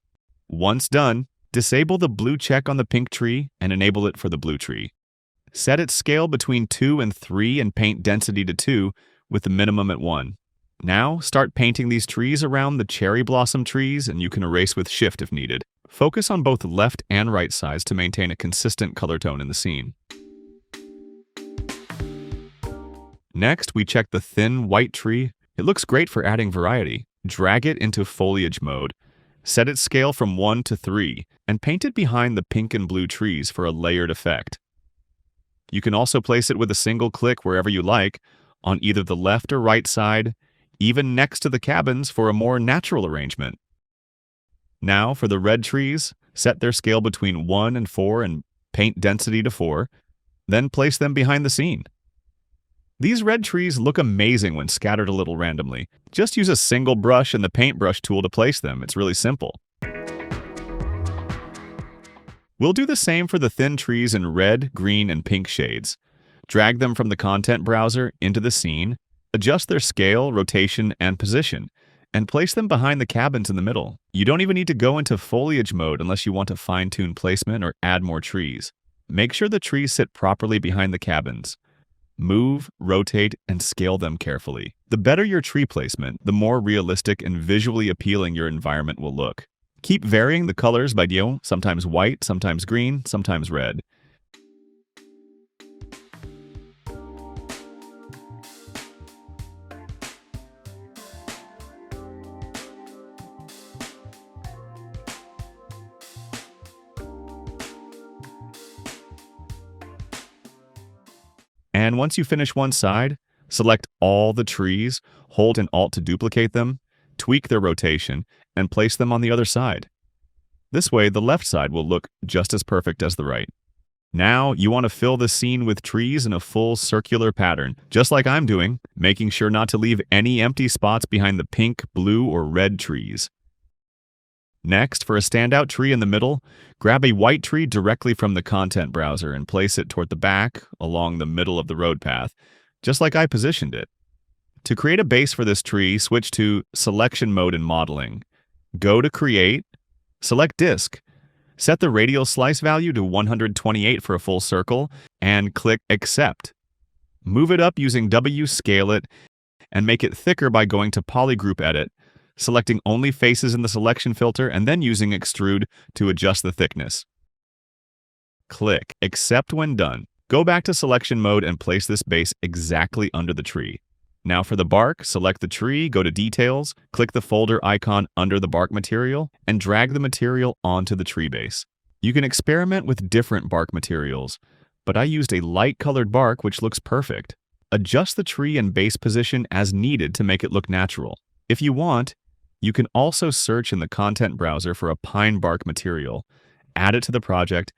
Once done, disable the blue check on the pink tree and enable it for the blue tree. Set its scale between 2 and 3 and paint density to 2 with the minimum at 1. Now, start painting these trees around the cherry blossom trees, and you can erase with Shift if needed. Focus on both left and right sides to maintain a consistent color tone in the scene. Next, we check the thin white tree. It looks great for adding variety. Drag it into foliage mode. Set its scale from 1 to 3, and paint it behind the pink and blue trees for a layered effect. You can also place it with a single click wherever you like, on either the left or right side, even next to the cabins for a more natural arrangement. Now, for the red trees, set their scale between 1 and 4 and paint density to 4, then place them behind the scene. These red trees look amazing when scattered a little randomly. Just use a single brush and the paintbrush tool to place them. It's really simple. We'll do the same for the thin trees in red, green, and pink shades. Drag them from the content browser into the scene, Adjust their scale, rotation, and position, and place them behind the cabins in the middle. You don't even need to go into foliage mode unless you want to fine-tune placement or add more trees. Make sure the trees sit properly behind the cabins. Move, rotate, and scale them carefully. The better your tree placement, the more realistic and visually appealing your environment will look. Keep varying the colors by sometimes white, sometimes green, sometimes red. And once you finish one side, select all the trees, hold and Alt to duplicate them, tweak their rotation, and place them on the other side. This way, the left side will look just as perfect as the right. Now, you want to fill the scene with trees in a full circular pattern, just like I'm doing, making sure not to leave any empty spots behind the pink, blue, or red trees. Next, for a standout tree in the middle, grab a white tree directly from the content browser and place it toward the back, along the middle of the road path, just like I positioned it. To create a base for this tree, switch to Selection Mode in Modeling. Go to Create, select Disk, set the radial slice value to 128 for a full circle, and click Accept. Move it up using W, scale it, and make it thicker by going to Polygroup Edit, selecting only faces in the selection filter, and then using Extrude to adjust the thickness. Click Accept when done. Go back to Selection Mode and place this base exactly under the tree. Now for the bark, select the tree, go to Details, click the folder icon under the bark material, and drag the material onto the tree base. You can experiment with different bark materials, but I used a light-colored bark which looks perfect. Adjust the tree and base position as needed to make it look natural. If you want, you can also search in the content browser for a pine bark material, add it to the project,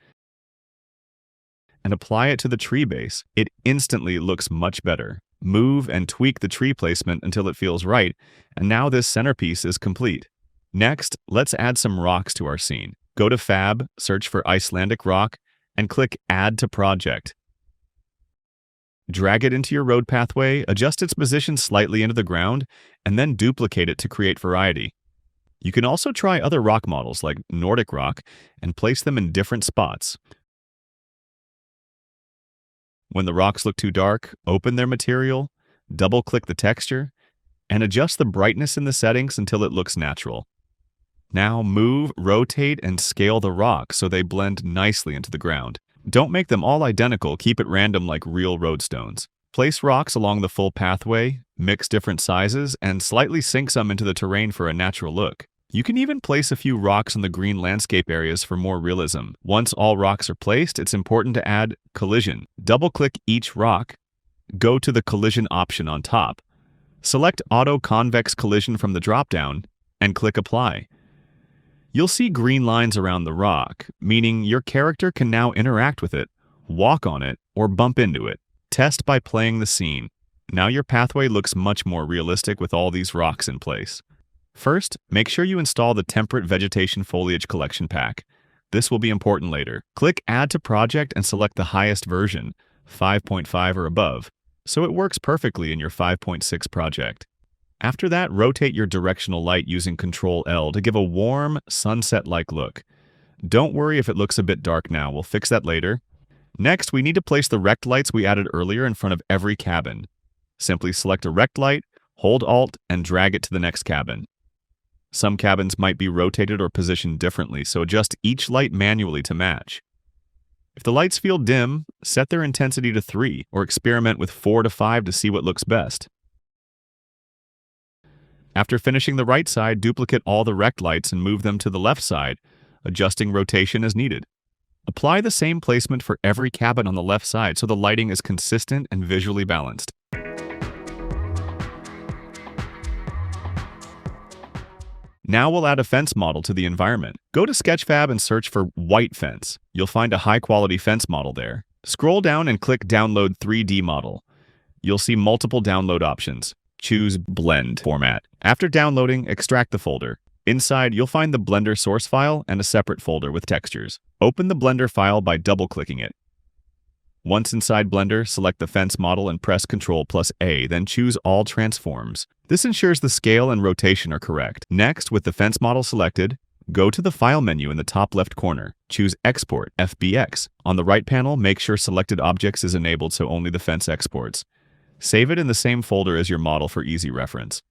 and apply it to the tree base. It instantly looks much better. Move and tweak the tree placement until it feels right, and now this centerpiece is complete. Next, let's add some rocks to our scene. Go to Fab, search for Icelandic rock, and click Add to Project. Drag it into your road pathway, adjust its position slightly into the ground, and then duplicate it to create variety. You can also try other rock models like Nordic rock and place them in different spots. When the rocks look too dark, open their material, double-click the texture, and adjust the brightness in the settings until it looks natural. Now move, rotate, and scale the rocks so they blend nicely into the ground. Don't make them all identical, keep it random like real roadstones. Place rocks along the full pathway, mix different sizes, and slightly sink some into the terrain for a natural look. You can even place a few rocks in the green landscape areas for more realism. Once all rocks are placed, it's important to add collision. Double-click each rock, go to the collision option on top. Select Auto Convex Collision from the drop-down, and click Apply. You'll see green lines around the rock, meaning your character can now interact with it, walk on it, or bump into it. Test by playing the scene. Now your pathway looks much more realistic with all these rocks in place. First, make sure you install the Temperate Vegetation Foliage Collection Pack. This will be important later. Click Add to Project and select the highest version, 5.5 or above, so it works perfectly in your 5.6 project. After that, rotate your directional light using Ctrl-L to give a warm, sunset-like look. Don't worry if it looks a bit dark now, we'll fix that later. Next, we need to place the rect lights we added earlier in front of every cabin. Simply select a rect light, hold Alt, and drag it to the next cabin. Some cabins might be rotated or positioned differently, so adjust each light manually to match. If the lights feel dim, set their intensity to 3, or experiment with 4 to 5 to see what looks best. After finishing the right side, duplicate all the rect lights and move them to the left side, adjusting rotation as needed. Apply the same placement for every cabin on the left side so the lighting is consistent and visually balanced. Now we'll add a fence model to the environment. Go to Sketchfab and search for white fence. You'll find a high-quality fence model there. Scroll down and click Download 3D Model. You'll see multiple download options. Choose Blend format. After downloading, extract the folder. Inside, you'll find the Blender source file and a separate folder with textures. Open the Blender file by double-clicking it. Once inside Blender, select the fence model and press Ctrl+A, then choose All Transforms. This ensures the scale and rotation are correct. Next, with the fence model selected, go to the File menu in the top left corner. Choose Export, FBX. On the right panel, make sure Selected Objects is enabled so only the fence exports. Save it in the same folder as your model for easy reference.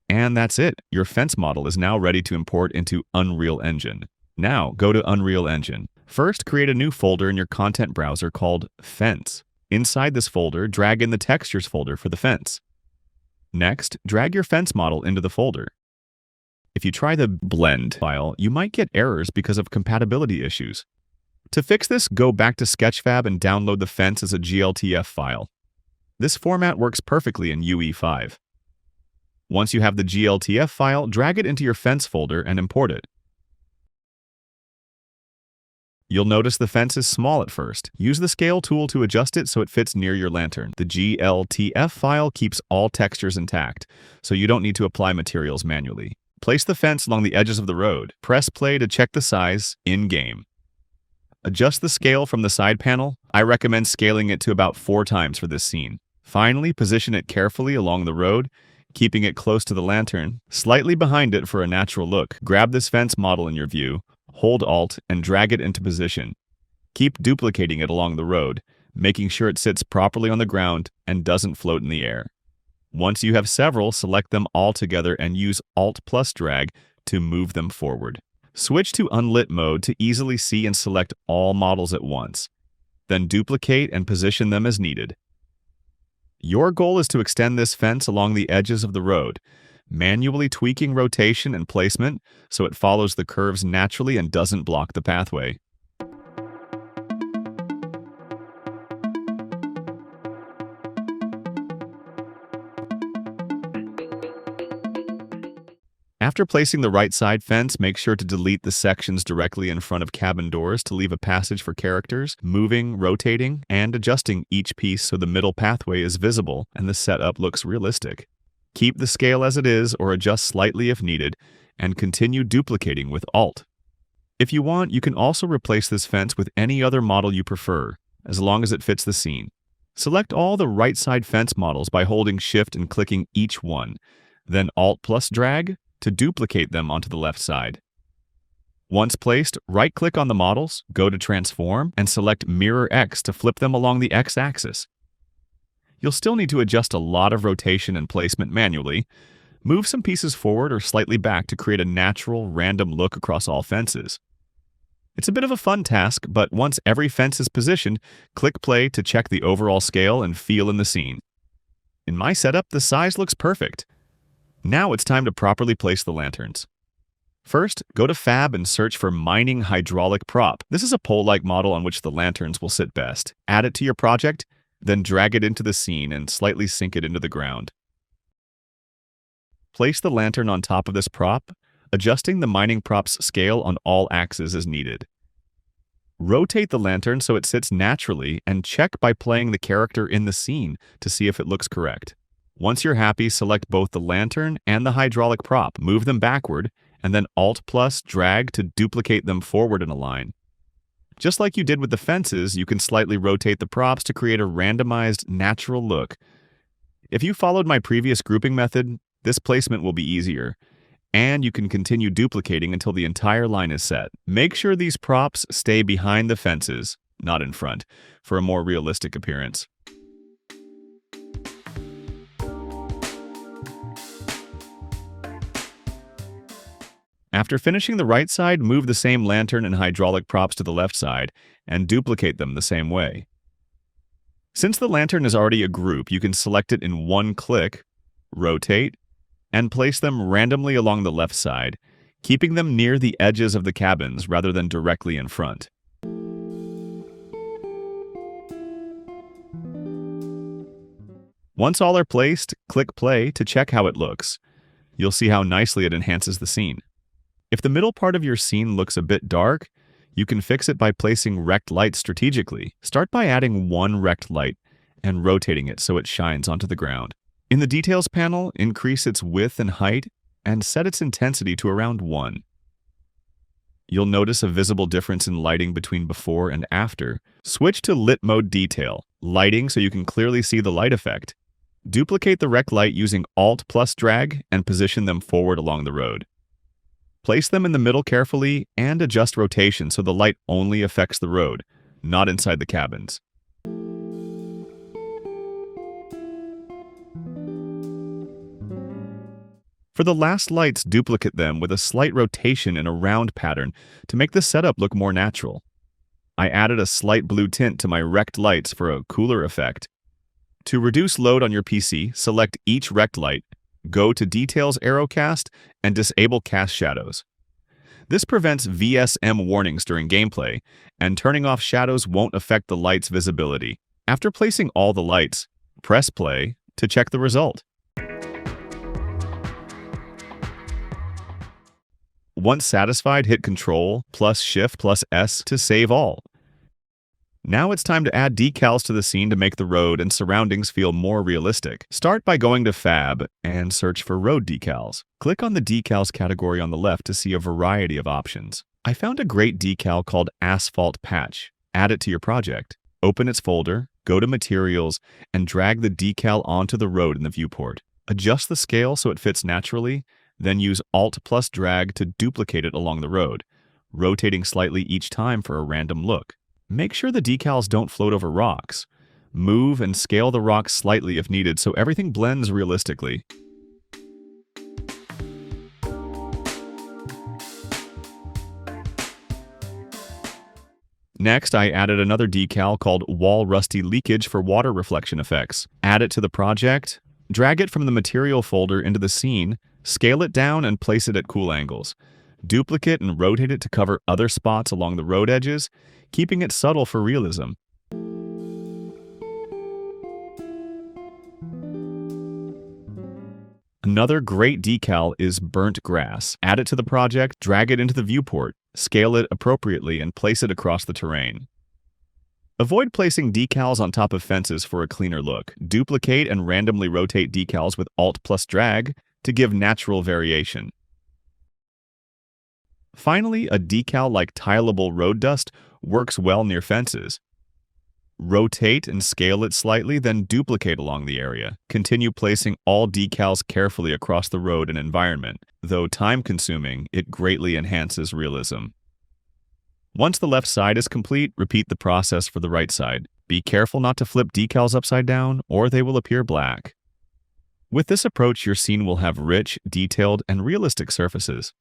And that's it. Your fence model is now ready to import into Unreal Engine. Now, go to Unreal Engine. First, create a new folder in your content browser called Fence. Inside this folder, drag in the Textures folder for the fence. Next, drag your fence model into the folder. If you try the blend file, you might get errors because of compatibility issues. To fix this, go back to Sketchfab and download the fence as a GLTF file. This format works perfectly in UE5. Once you have the GLTF file, drag it into your fence folder and import it. You'll notice the fence is small at first. Use the scale tool to adjust it so it fits near your lantern. The GLTF file keeps all textures intact, so you don't need to apply materials manually. Place the fence along the edges of the road. Press play to check the size in-game. Adjust the scale from the side panel. I recommend scaling it to about 4 times for this scene. Finally, position it carefully along the road, keeping it close to the lantern, slightly behind it for a natural look. Grab this fence model in your view, hold Alt, and drag it into position. Keep duplicating it along the road, making sure it sits properly on the ground and doesn't float in the air. Once you have several, select them all together and use Alt+Drag to move them forward. Switch to Unlit mode to easily see and select all models at once. Then duplicate and position them as needed. Your goal is to extend this fence along the edges of the road, manually tweaking rotation and placement so it follows the curves naturally and doesn't block the pathway. After placing the right side fence, make sure to delete the sections directly in front of cabin doors to leave a passage for characters, moving, rotating, and adjusting each piece so the middle pathway is visible and the setup looks realistic. Keep the scale as it is or adjust slightly if needed, and continue duplicating with Alt. If you want, you can also replace this fence with any other model you prefer, as long as it fits the scene. Select all the right side fence models by holding Shift and clicking each one, then Alt+Drag to duplicate them onto the left side. Once placed, right-click on the models, go to Transform, and select Mirror X to flip them along the X-axis. You'll still need to adjust a lot of rotation and placement manually. Move some pieces forward or slightly back to create a natural, random look across all fences. It's a bit of a fun task, but once every fence is positioned, click play to check the overall scale and feel in the scene. In my setup, the size looks perfect. Now it's time to properly place the lanterns. First, go to Fab and search for Mining Hydraulic Prop. This is a pole-like model on which the lanterns will sit best. Add it to your project, then drag it into the scene and slightly sink it into the ground. Place the lantern on top of this prop, adjusting the mining prop's scale on all axes as needed. Rotate the lantern so it sits naturally and check by playing the character in the scene to see if it looks correct. Once you're happy, select both the lantern and the hydraulic prop, move them backward, and then Alt+Drag to duplicate them forward in a line. Just like you did with the fences, you can slightly rotate the props to create a randomized, natural look. If you followed my previous grouping method, this placement will be easier, and you can continue duplicating until the entire line is set. Make sure these props stay behind the fences, not in front, for a more realistic appearance. After finishing the right side, move the same lantern and hydraulic props to the left side and duplicate them the same way. Since the lantern is already a group, you can select it in one click, rotate, and place them randomly along the left side, keeping them near the edges of the cabins rather than directly in front. Once all are placed, click play to check how it looks. You'll see how nicely it enhances the scene. If the middle part of your scene looks a bit dark, you can fix it by placing rect light strategically. Start by adding one rect light and rotating it so it shines onto the ground. In the Details panel, increase its width and height and set its intensity to around 1. You'll notice a visible difference in lighting between before and after. Switch to Lit Mode Detail, lighting so you can clearly see the light effect. Duplicate the rect light using Alt plus drag and position them forward along the road. Place them in the middle carefully and adjust rotation so the light only affects the road, not inside the cabins. For the last lights, duplicate them with a slight rotation in a round pattern to make the setup look more natural. I added a slight blue tint to my rect lights for a cooler effect. To reduce load on your PC, select each rect light, go to Details Arrow Cast, and disable Cast Shadows. This prevents VSM warnings during gameplay, and turning off shadows won't affect the light's visibility. After placing all the lights, press play to check the result. Once satisfied, hit Ctrl plus Shift plus S to save all. Now it's time to add decals to the scene to make the road and surroundings feel more realistic. Start by going to Fab and search for road decals. Click on the decals category on the left to see a variety of options. I found a great decal called Asphalt Patch. Add it to your project. Open its folder, go to Materials, and drag the decal onto the road in the viewport. Adjust the scale so it fits naturally, then use Alt plus drag to duplicate it along the road, rotating slightly each time for a random look. Make sure the decals don't float over rocks. Move and scale the rocks slightly if needed so everything blends realistically. Next, I added another decal called Wall Rusty Leakage for water reflection effects. Add it to the project, drag it from the material folder into the scene, scale it down and place it at cool angles. Duplicate and rotate it to cover other spots along the road edges, keeping it subtle for realism. Another great decal is Burnt Grass. Add it to the project, drag it into the viewport, scale it appropriately, and place it across the terrain. Avoid placing decals on top of fences for a cleaner look. Duplicate and randomly rotate decals with Alt plus drag to give natural variation. Finally, a decal like Tileable Road Dust works well near fences. Rotate and scale it slightly, then duplicate along the area. Continue placing all decals carefully across the road and environment. Though time-consuming, it greatly enhances realism. Once the left side is complete, repeat the process for the right side. Be careful not to flip decals upside down, or they will appear black. With this approach, your scene will have rich, detailed, and realistic surfaces.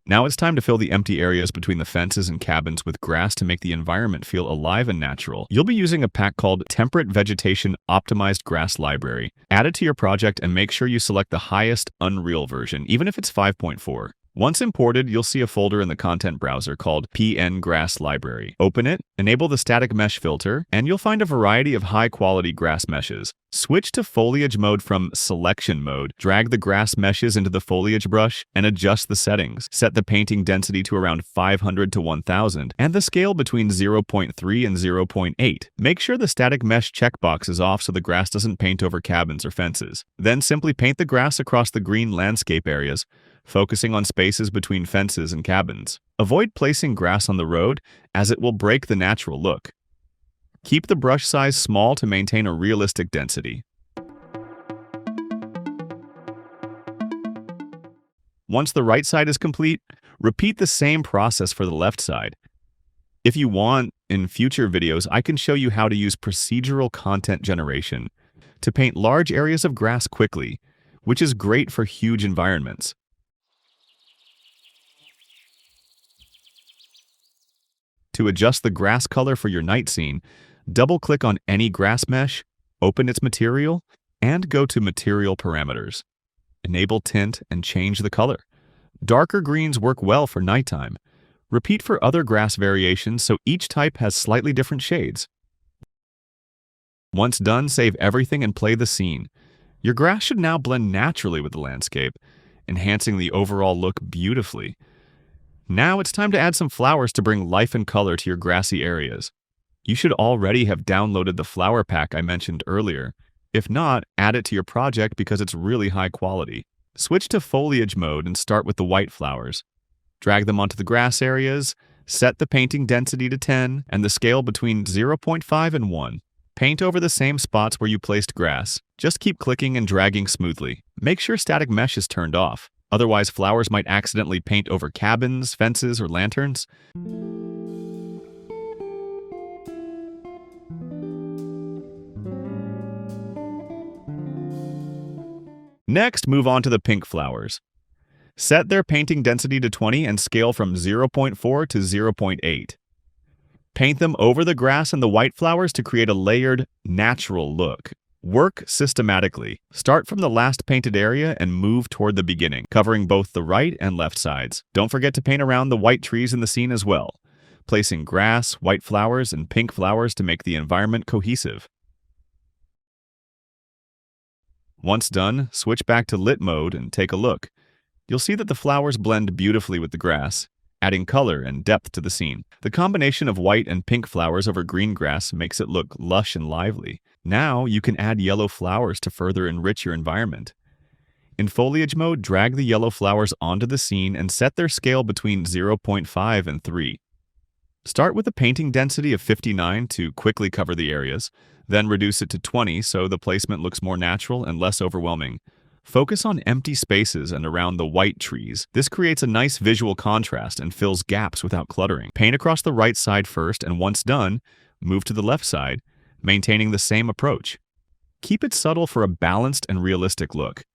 Now it's time to fill the empty areas between the fences and cabins with grass to make the environment feel alive and natural. You'll be using a pack called Temperate Vegetation Optimized Grass Library. Add it to your project and make sure you select the highest Unreal version, even if it's 5.4. Once imported, you'll see a folder in the content browser called PN Grass Library. Open it, enable the static mesh filter, and you'll find a variety of high-quality grass meshes. Switch to foliage mode from selection mode. Drag the grass meshes into the foliage brush and adjust the settings. Set the painting density to around 500 to 1000 and the scale between 0.3 and 0.8. Make sure the static mesh checkbox is off so the grass doesn't paint over cabins or fences. Then simply paint the grass across the green landscape areas, focusing on spaces between fences and cabins. Avoid placing grass on the road, as it will break the natural look. Keep the brush size small to maintain a realistic density. Once the right side is complete, repeat the same process for the left side. If you want, in future videos, I can show you how to use procedural content generation to paint large areas of grass quickly, which is great for huge environments. To adjust the grass color for your night scene, double-click on any grass mesh, open its material, and go to Material Parameters. Enable Tint and change the color. Darker greens work well for nighttime. Repeat for other grass variations so each type has slightly different shades. Once done, save everything and play the scene. Your grass should now blend naturally with the landscape, enhancing the overall look beautifully. Now it's time to add some flowers to bring life and color to your grassy areas. You should already have downloaded the flower pack I mentioned earlier. If not, add it to your project because it's really high quality. Switch to foliage mode and start with the white flowers. Drag them onto the grass areas, set the painting density to 10 and the scale between 0.5 and 1. Paint over the same spots where you placed grass. Just keep clicking and dragging smoothly. Make sure static mesh is turned off. Otherwise, flowers might accidentally paint over cabins, fences, or lanterns. Next, move on to the pink flowers. Set their painting density to 20 and scale from 0.4 to 0.8. Paint them over the grass and the white flowers to create a layered, natural look. Work systematically. Start from the last painted area and move toward the beginning, covering both the right and left sides. Don't forget to paint around the white trees in the scene as well, placing grass, white flowers, and pink flowers to make the environment cohesive. Once done, switch back to lit mode and take a look. You'll see that the flowers blend beautifully with the grass, adding color and depth to the scene. The combination of white and pink flowers over green grass makes it look lush and lively. Now you can add yellow flowers to further enrich your environment. In foliage mode, drag the yellow flowers onto the scene and set their scale between 0.5 and 3. Start with a painting density of 59 to quickly cover the areas, then reduce it to 20 so the placement looks more natural and less overwhelming. Focus on empty spaces and around the white trees. This creates a nice visual contrast and fills gaps without cluttering. Paint across the right side first, and once done, move to the left side, maintaining the same approach. Keep it subtle for a balanced and realistic look.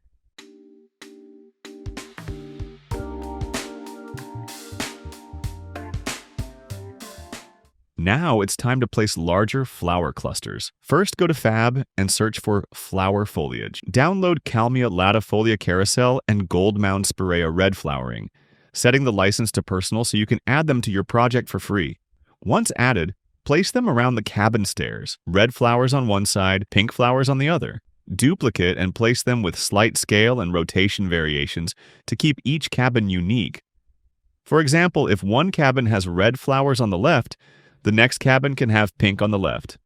Now it's time to place larger flower clusters. First, go to Fab and search for flower foliage. Download Kalmia latifolia carousel and Gold Mound spirea red flowering, setting the license to personal so you can add them to your project for free. Once added, place them around the cabin stairs, red flowers on one side, pink flowers on the other. Duplicate and place them with slight scale and rotation variations to keep each cabin unique. For example, if one cabin has red flowers on the left, the next cabin can have pink on the left.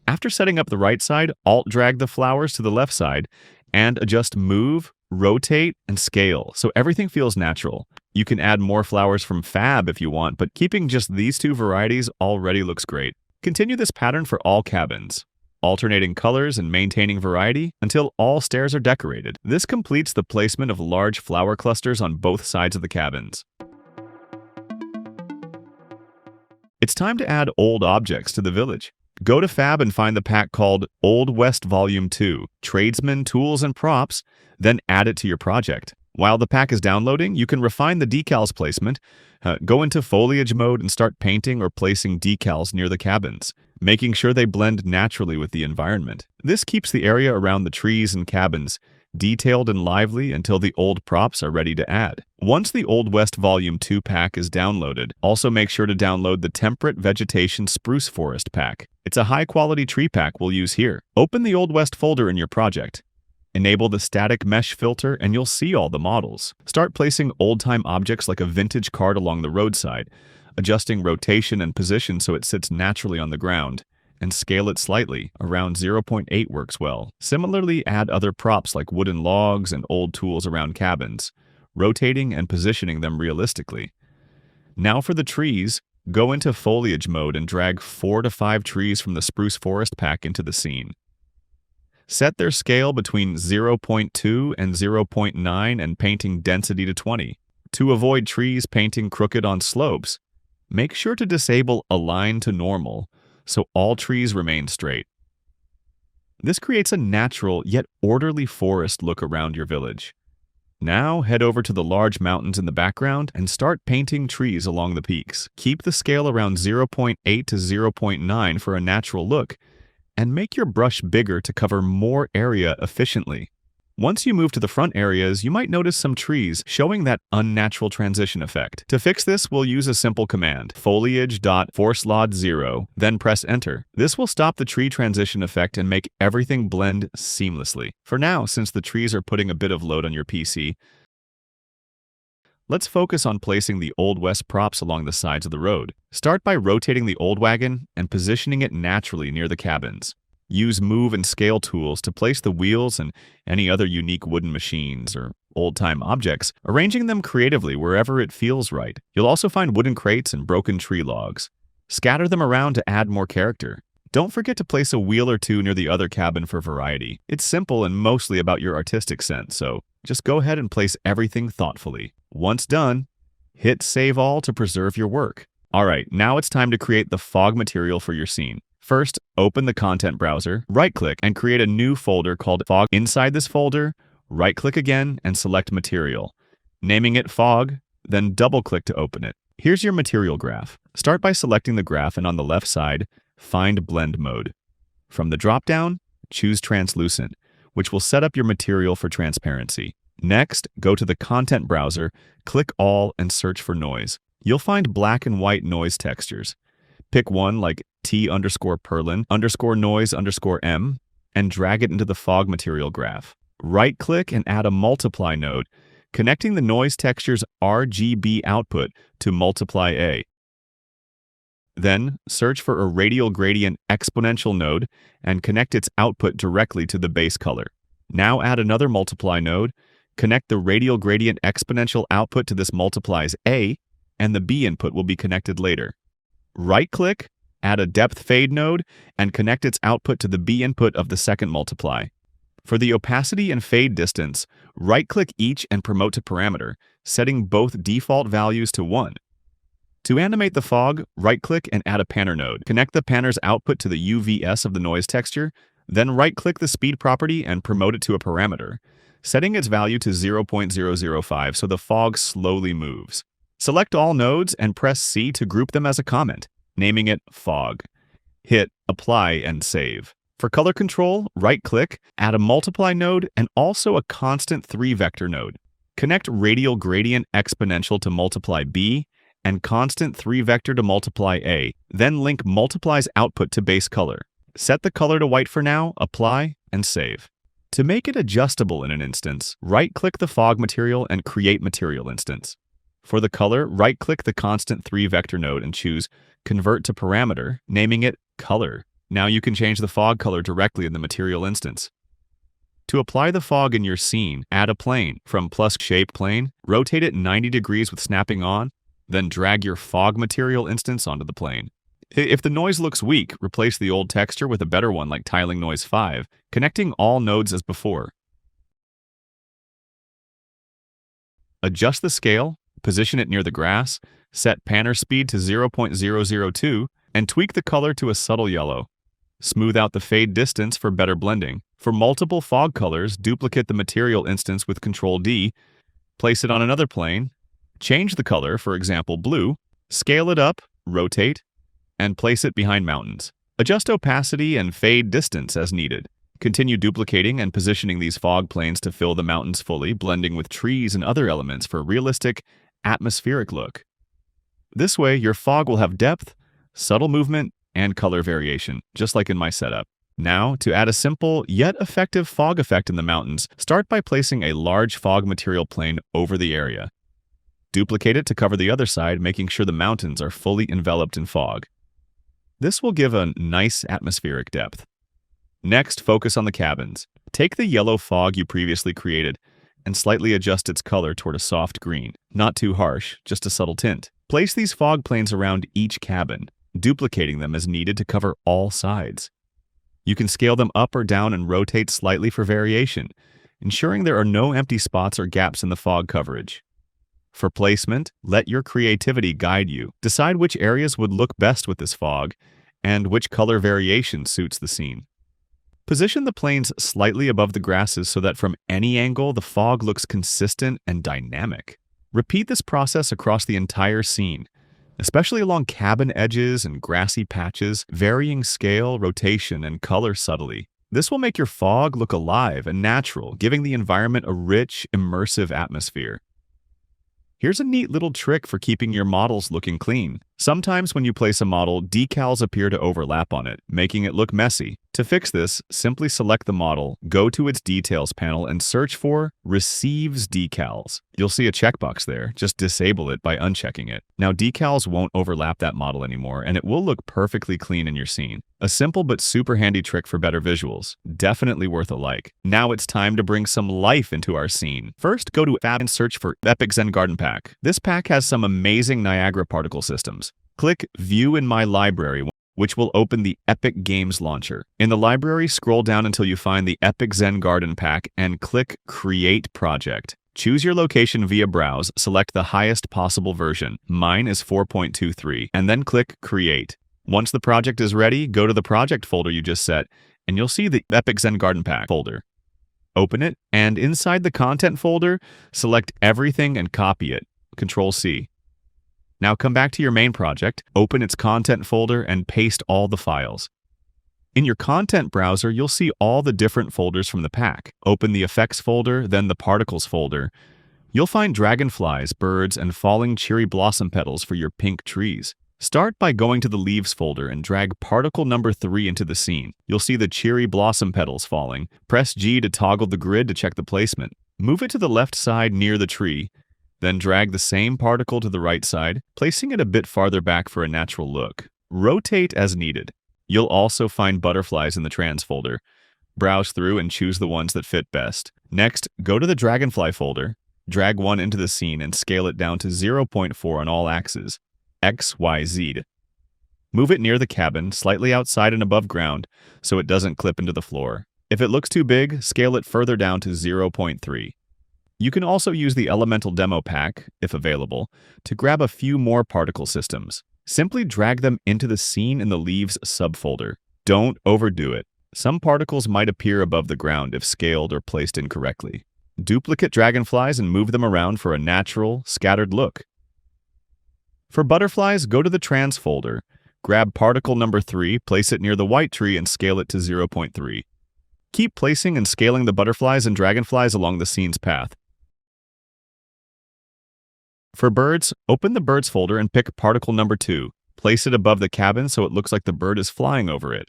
After setting up the right side, Alt-drag the flowers to the left side and adjust move, rotate, and scale so everything feels natural. You can add more flowers from Fab if you want, but keeping just these two varieties already looks great. Continue this pattern for all cabins, alternating colors and maintaining variety until all stairs are decorated. This completes the placement of large flower clusters on both sides of the cabins. It's time to add old objects to the village. Go to Fab and find the pack called Old West Volume 2, Tradesmen, Tools, and Props, then add it to your project. While the pack is downloading, you can refine the decals placement, go into foliage mode and start painting or placing decals near the cabins, making sure they blend naturally with the environment. This keeps the area around the trees and cabins detailed and lively until the old props are ready to add. Once the Old West Volume 2 pack is downloaded, also make sure to download the Temperate Vegetation Spruce Forest pack. It's a high-quality tree pack we'll use here. Open the Old West folder in your project. Enable the static mesh filter and you'll see all the models. Start placing old-time objects like a vintage cart along the roadside, adjusting rotation and position so it sits naturally on the ground, and scale it slightly. Around 0.8 works well. Similarly, add other props like wooden logs and old tools around cabins, rotating and positioning them realistically. Now for the trees, go into foliage mode and drag 4 to 5 trees from the spruce forest pack into the scene. Set their scale between 0.2 and 0.9 and painting density to 20. To avoid trees painting crooked on slopes, make sure to disable Align to Normal so all trees remain straight. This creates a natural yet orderly forest look around your village. Now head over to the large mountains in the background and start painting trees along the peaks. Keep the scale around 0.8 to 0.9 for a natural look, and make your brush bigger to cover more area efficiently. Once you move to the front areas, you might notice some trees showing that unnatural transition effect. To fix this, we'll use a simple command, foliage.forceLOD0, then press enter. This will stop the tree transition effect and make everything blend seamlessly. For now, since the trees are putting a bit of load on your PC, let's focus on placing the Old West props along the sides of the road. Start by rotating the old wagon and positioning it naturally near the cabins. Use move and scale tools to place the wheels and any other unique wooden machines or old-time objects, arranging them creatively wherever it feels right. You'll also find wooden crates and broken tree logs. Scatter them around to add more character. Don't forget to place a wheel or two near the other cabin for variety. It's simple and mostly about your artistic sense, so just go ahead and place everything thoughtfully. Once done, hit Save All to preserve your work. Alright, now it's time to create the fog material for your scene. First, open the content browser, right-click, and create a new folder called Fog. Inside this folder, right-click again and select Material, naming it Fog, then double-click to open it. Here's your material graph. Start by selecting the graph and on the left side, find Blend Mode. From the drop-down, choose Translucent, which will set up your material for transparency. Next, go to the content browser, click All, and search for Noise. You'll find black and white noise textures. Pick one like T_Perlin_noise_M and drag it into the fog material graph. Right-click and add a multiply node, connecting the noise texture's RGB output to multiply A. Then, search for a radial gradient exponential node and connect its output directly to the base color. Now add another multiply node, connect the radial gradient exponential output to this multiplies A, and the B input will be connected later. Right-click, add a depth fade node, and connect its output to the B input of the second multiply. For the opacity and fade distance, right-click each and promote to parameter, setting both default values to 1. To animate the fog, right-click and add a panner node. Connect the panner's output to the UVS of the noise texture, then right-click the speed property and promote it to a parameter, setting its value to 0.005 so the fog slowly moves. Select all nodes and press C to group them as a comment, naming it Fog. Hit Apply and Save. For color control, right-click, add a multiply node and also a constant 3-vector node. Connect radial gradient exponential to multiply B and constant 3-vector to multiply A, then link multiply's output to base color. Set the color to white for now, apply, and save. To make it adjustable in an instance, right-click the fog material and create material instance. For the color, right-click the constant 3-vector node and choose Convert to Parameter, naming it Color. Now you can change the fog color directly in the material instance. To apply the fog in your scene, add a plane. From plus shape plane, rotate it 90 degrees with snapping on, then drag your fog material instance onto the plane. If the noise looks weak, replace the old texture with a better one like Tiling Noise 5, connecting all nodes as before. Adjust the scale, position it near the grass, set panner speed to 0.002, and tweak the color to a subtle yellow. Smooth out the fade distance for better blending. For multiple fog colors, duplicate the material instance with Ctrl-D, place it on another plane, change the color, for example blue, scale it up, rotate, and place it behind mountains. Adjust opacity and fade distance as needed. Continue duplicating and positioning these fog planes to fill the mountains fully, blending with trees and other elements for a realistic, atmospheric look. This way, your fog will have depth, subtle movement, and color variation, just like in my setup. Now, to add a simple yet effective fog effect in the mountains, start by placing a large fog material plane over the area. Duplicate it to cover the other side, making sure the mountains are fully enveloped in fog. This will give a nice atmospheric depth. Next, focus on the cabins. Take the yellow fog you previously created and slightly adjust its color toward a soft green. Not too harsh, just a subtle tint. Place these fog planes around each cabin, duplicating them as needed to cover all sides. You can scale them up or down and rotate slightly for variation, ensuring there are no empty spots or gaps in the fog coverage. For placement, let your creativity guide you. Decide which areas would look best with this fog, and which color variation suits the scene. Position the planes slightly above the grasses so that from any angle the fog looks consistent and dynamic. Repeat this process across the entire scene, especially along cabin edges and grassy patches, varying scale, rotation, and color subtly. This will make your fog look alive and natural, giving the environment a rich, immersive atmosphere. Here's a neat little trick for keeping your models looking clean. Sometimes when you place a model, decals appear to overlap on it, making it look messy. To fix this, simply select the model, go to its Details panel, and search for Receives Decals. You'll see a checkbox there. Just disable it by unchecking it. Now decals won't overlap that model anymore, and it will look perfectly clean in your scene. A simple but super handy trick for better visuals. Definitely worth a like. Now it's time to bring some life into our scene. First, go to Fab and search for Epic Zen Garden Pack. This pack has some amazing Niagara particle systems. Click View in My Library, which will open the Epic Games launcher. In the library, scroll down until you find the Epic Zen Garden Pack and click Create Project. Choose your location via Browse, select the highest possible version. Mine is 4.23, and then click Create. Once the project is ready, go to the project folder you just set, and you'll see the Epic Zen Garden Pack folder. Open it, and inside the content folder, select everything and copy it. Control-C. Now come back to your main project, open its content folder, and paste all the files. In your content browser, you'll see all the different folders from the pack. Open the effects folder, then the particles folder. You'll find dragonflies, birds, and falling cherry blossom petals for your pink trees. Start by going to the Leaves folder and drag particle number 3 into the scene. You'll see the cherry blossom petals falling. Press G to toggle the grid to check the placement. Move it to the left side near the tree. Then drag the same particle to the right side, placing it a bit farther back for a natural look. Rotate as needed. You'll also find butterflies in the Trans folder. Browse through and choose the ones that fit best. Next, go to the Dragonfly folder. Drag one into the scene and scale it down to 0.4 on all axes. X, Y, Z. Move it near the cabin, slightly outside and above ground, so it doesn't clip into the floor. If it looks too big, scale it further down to 0.3. You can also use the Elemental Demo Pack, if available, to grab a few more particle systems. Simply drag them into the Scene in the Leaves subfolder. Don't overdo it. Some particles might appear above the ground if scaled or placed incorrectly. Duplicate dragonflies and move them around for a natural, scattered look. For butterflies, go to the Trans folder. Grab particle number 3, place it near the white tree, and scale it to 0.3. Keep placing and scaling the butterflies and dragonflies along the scene's path. For birds, open the Birds folder and pick particle number 2. Place it above the cabin so it looks like the bird is flying over it.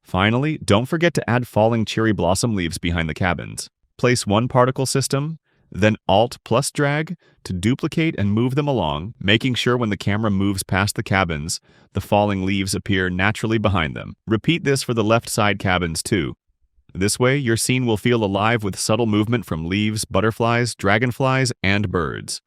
Finally, don't forget to add falling cherry blossom leaves behind the cabins. Place one particle system, then Alt plus drag to duplicate and move them along, making sure when the camera moves past the cabins, the falling leaves appear naturally behind them. Repeat this for the left side cabins too. This way, your scene will feel alive with subtle movement from leaves, butterflies, dragonflies, and birds.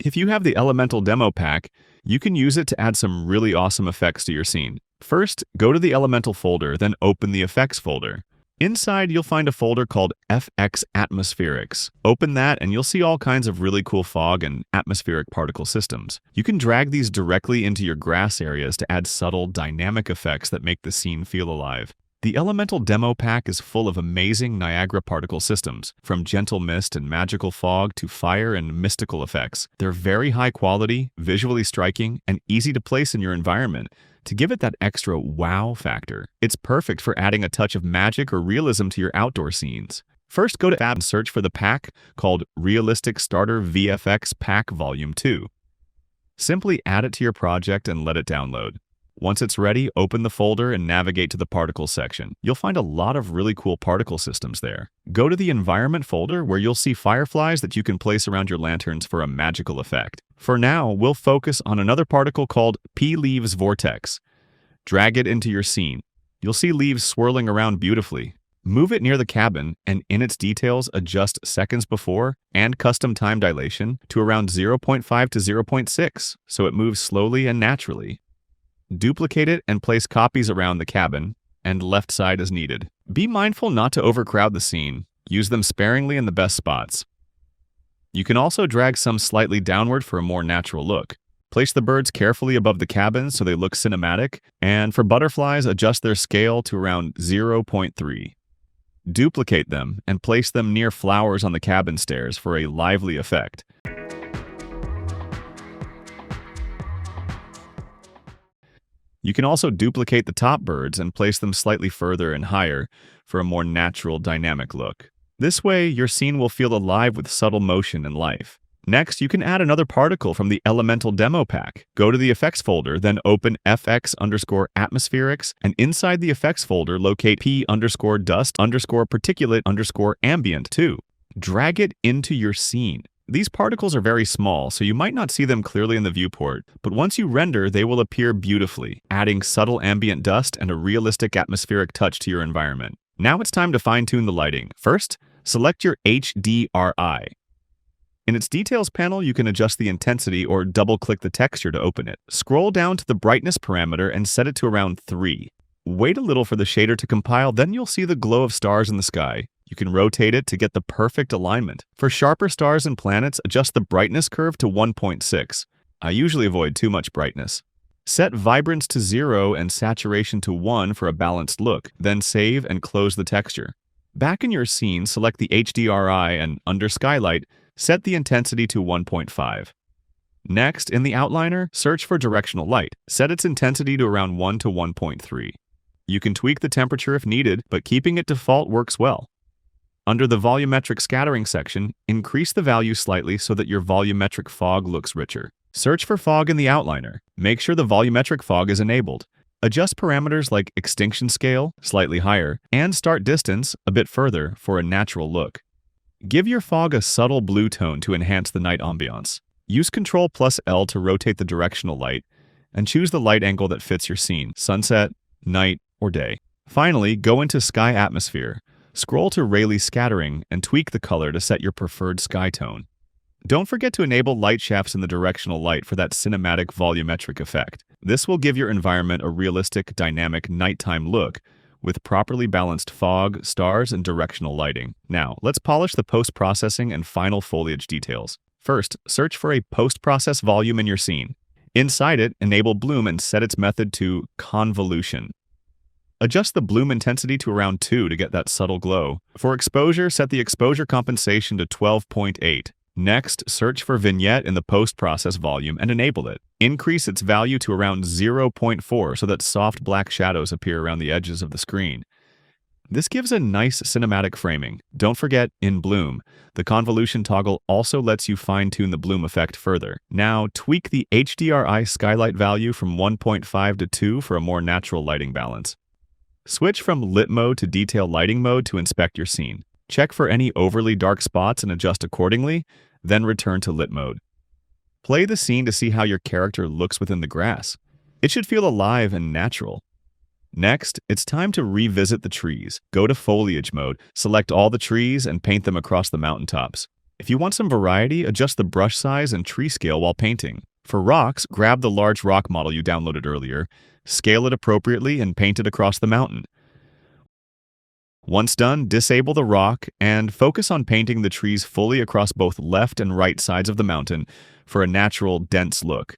If you have the Elemental Demo Pack, you can use it to add some really awesome effects to your scene. First, go to the Elemental folder, then open the Effects folder. Inside, you'll find a folder called FX Atmospherics. Open that and you'll see all kinds of really cool fog and atmospheric particle systems. You can drag these directly into your grass areas to add subtle, dynamic effects that make the scene feel alive. The Elemental Demo Pack is full of amazing Niagara particle systems, from gentle mist and magical fog to fire and mystical effects. They're very high quality, visually striking, and easy to place in your environment to give it that extra wow factor. It's perfect for adding a touch of magic or realism to your outdoor scenes. First, go to Fab and search for the pack called Realistic Starter VFX Pack Volume 2. Simply add it to your project and let it download. Once it's ready, open the folder and navigate to the Particles section. You'll find a lot of really cool particle systems there. Go to the Environment folder where you'll see fireflies that you can place around your lanterns for a magical effect. For now, we'll focus on another particle called P-Leaves Vortex. Drag it into your scene. You'll see leaves swirling around beautifully. Move it near the cabin, and in its details, adjust seconds before and custom time dilation to around 0.5 to 0.6, so it moves slowly and naturally. Duplicate it and place copies around the cabin and left side as needed. Be mindful not to overcrowd the scene. Use them sparingly in the best spots. You can also drag some slightly downward for a more natural look. Place the birds carefully above the cabin so they look cinematic, and for butterflies, adjust their scale to around 0.3. Duplicate them and place them near flowers on the cabin stairs for a lively effect. You can also duplicate the top birds and place them slightly further and higher for a more natural, dynamic look. This way, your scene will feel alive with subtle motion and life. Next, you can add another particle from the Elemental Demo Pack. Go to the Effects folder, then open FX_Atmospherics, and inside the Effects folder, locate P_Dust_Particulate_Ambient 2. Drag it into your scene. These particles are very small, so you might not see them clearly in the viewport, but once you render, they will appear beautifully, adding subtle ambient dust and a realistic atmospheric touch to your environment. Now it's time to fine-tune the lighting. First, select your HDRI. In its Details panel, you can adjust the intensity or double-click the texture to open it. Scroll down to the brightness parameter and set it to around 3. Wait a little for the shader to compile, then you'll see the glow of stars in the sky. You can rotate it to get the perfect alignment. For sharper stars and planets, adjust the brightness curve to 1.6. I usually avoid too much brightness. Set vibrance to 0 and saturation to 1 for a balanced look, then save and close the texture. Back in your scene, select the HDRI and, under Skylight, set the intensity to 1.5. Next, in the outliner, search for directional light. Set its intensity to around 1 to 1.3. You can tweak the temperature if needed, but keeping it default works well. Under the volumetric scattering section, increase the value slightly so that your volumetric fog looks richer. Search for fog in the outliner. Make sure the volumetric fog is enabled. Adjust parameters like extinction scale, slightly higher, and start distance, a bit further, for a natural look. Give your fog a subtle blue tone to enhance the night ambiance. Use Ctrl+L to rotate the directional light, and choose the light angle that fits your scene, sunset, night, or day. Finally, go into Sky Atmosphere. Scroll to Rayleigh Scattering and tweak the color to set your preferred sky tone. Don't forget to enable light shafts in the directional light for that cinematic volumetric effect. This will give your environment a realistic, dynamic nighttime look, with properly balanced fog, stars, and directional lighting. Now, let's polish the post-processing and final foliage details. First, search for a post-process volume in your scene. Inside it, enable bloom and set its method to convolution. Adjust the bloom intensity to around 2 to get that subtle glow. For exposure, set the exposure compensation to 12.8. Next, search for vignette in the post-process volume and enable it. Increase its value to around 0.4 so that soft black shadows appear around the edges of the screen. This gives a nice cinematic framing. Don't forget, in bloom, the convolution toggle also lets you fine-tune the bloom effect further. Now, tweak the HDRI skylight value from 1.5 to 2 for a more natural lighting balance. Switch from lit mode to detail lighting mode to inspect your scene. Check for any overly dark spots and adjust accordingly, then return to lit mode. Play the scene to see how your character looks within the grass. It should feel alive and natural. Next, it's time to revisit the trees. Go to foliage mode, select all the trees, and paint them across the mountaintops. If you want some variety, adjust the brush size and tree scale while painting. For rocks, grab the large rock model you downloaded earlier, scale it appropriately, and paint it across the mountain. Once done, disable the rock and focus on painting the trees fully across both left and right sides of the mountain for a natural, dense look.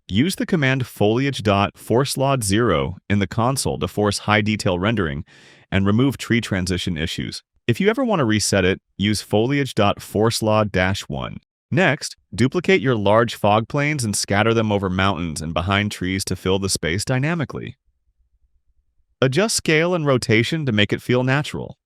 Use the command foliage.forceLOD0 in the console to force high detail rendering and remove tree transition issues. If you ever want to reset it, use foliage.forceLOD-1. Next, duplicate your large fog planes and scatter them over mountains and behind trees to fill the space dynamically. Adjust scale and rotation to make it feel natural.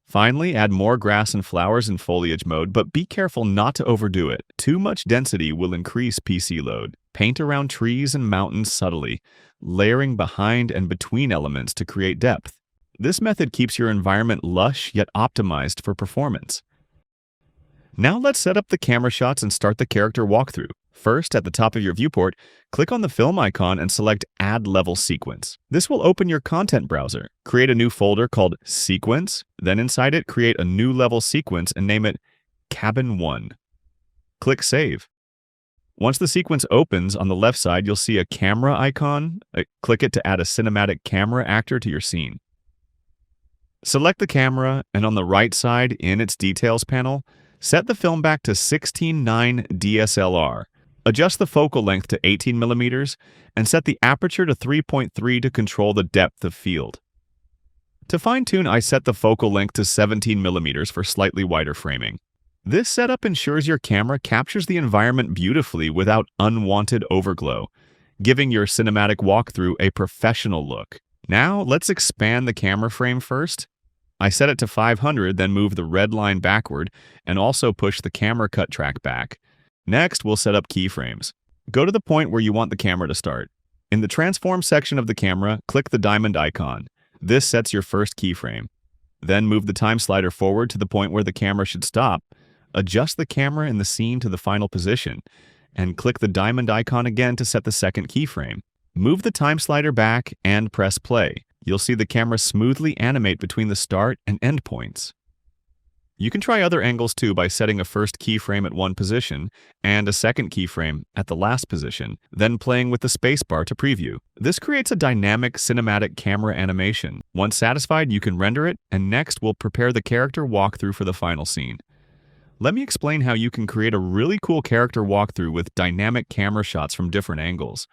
Finally, add more grass and flowers in foliage mode, but be careful not to overdo it. Too much density will increase PC load. Paint around trees and mountains subtly, layering behind and between elements to create depth. This method keeps your environment lush yet optimized for performance. Now let's set up the camera shots and start the character walkthrough. First, at the top of your viewport, click on the film icon and select Add Level Sequence. This will open your content browser. Create a new folder called Sequence, then inside it, create a new level sequence and name it Cabin 1. Click Save. Once the sequence opens, on the left side, you'll see a camera icon. Click it to add a cinematic camera actor to your scene. Select the camera, and on the right side, in its Details panel, set the film back to 16:9 DSLR. Adjust the focal length to 18mm and set the aperture to 3.3 to control the depth of field. To fine-tune, I set the focal length to 17mm for slightly wider framing. This setup ensures your camera captures the environment beautifully without unwanted overglow, giving your cinematic walkthrough a professional look. Now, let's expand the camera frame first. I set it to 500, then move the red line backward and also push the camera cut track back. Next, we'll set up keyframes. Go to the point where you want the camera to start. In the transform section of the camera, click the diamond icon. This sets your first keyframe. Then move the time slider forward to the point where the camera should stop. Adjust the camera in the scene to the final position, and click the diamond icon again to set the second keyframe. Move the time slider back and press play. You'll see the camera smoothly animate between the start and end points. You can try other angles too by setting a first keyframe at one position and a second keyframe at the last position, then playing with the spacebar to preview. This creates a dynamic cinematic camera animation. Once satisfied, you can render it, and next we'll prepare the character walkthrough for the final scene. Let me explain how you can create a really cool character walkthrough with dynamic camera shots from different angles.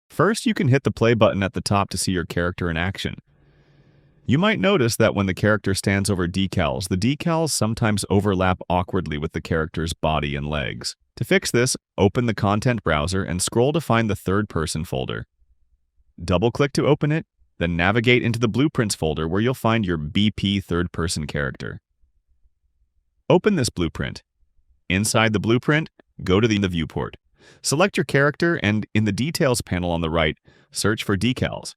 First, you can hit the play button at the top to see your character in action. You might notice that when the character stands over decals, the decals sometimes overlap awkwardly with the character's body and legs. To fix this, open the content browser and scroll to find the third-person folder. Double-click to open it, then navigate into the Blueprints folder where you'll find your BP third-person character. Open this blueprint. Inside the blueprint, go to the viewport. Select your character and, in the Details panel on the right, search for Decals.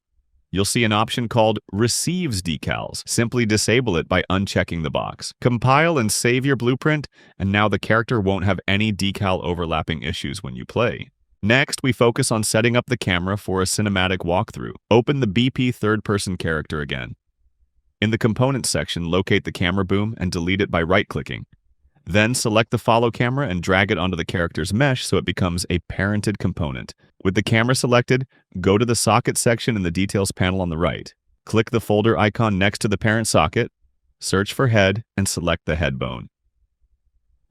You'll see an option called Receives Decals. Simply disable it by unchecking the box. Compile and save your blueprint, and now the character won't have any decal overlapping issues when you play. Next, we focus on setting up the camera for a cinematic walkthrough. Open the BP third-person character again. In the Components section, locate the camera boom and delete it by right-clicking. Then select the follow camera and drag it onto the character's mesh so it becomes a parented component. With the camera selected, go to the socket section in the Details panel on the right. Click the folder icon next to the parent socket, search for head, and select the head bone.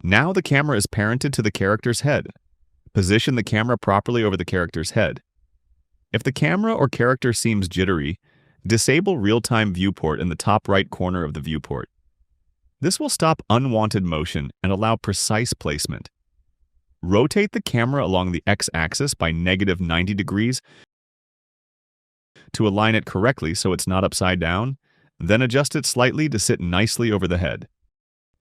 Now the camera is parented to the character's head. Position the camera properly over the character's head. If the camera or character seems jittery, disable real-time viewport in the top right corner of the viewport. This will stop unwanted motion and allow precise placement. Rotate the camera along the x-axis by -90 degrees to align it correctly so it's not upside down, then adjust it slightly to sit nicely over the head.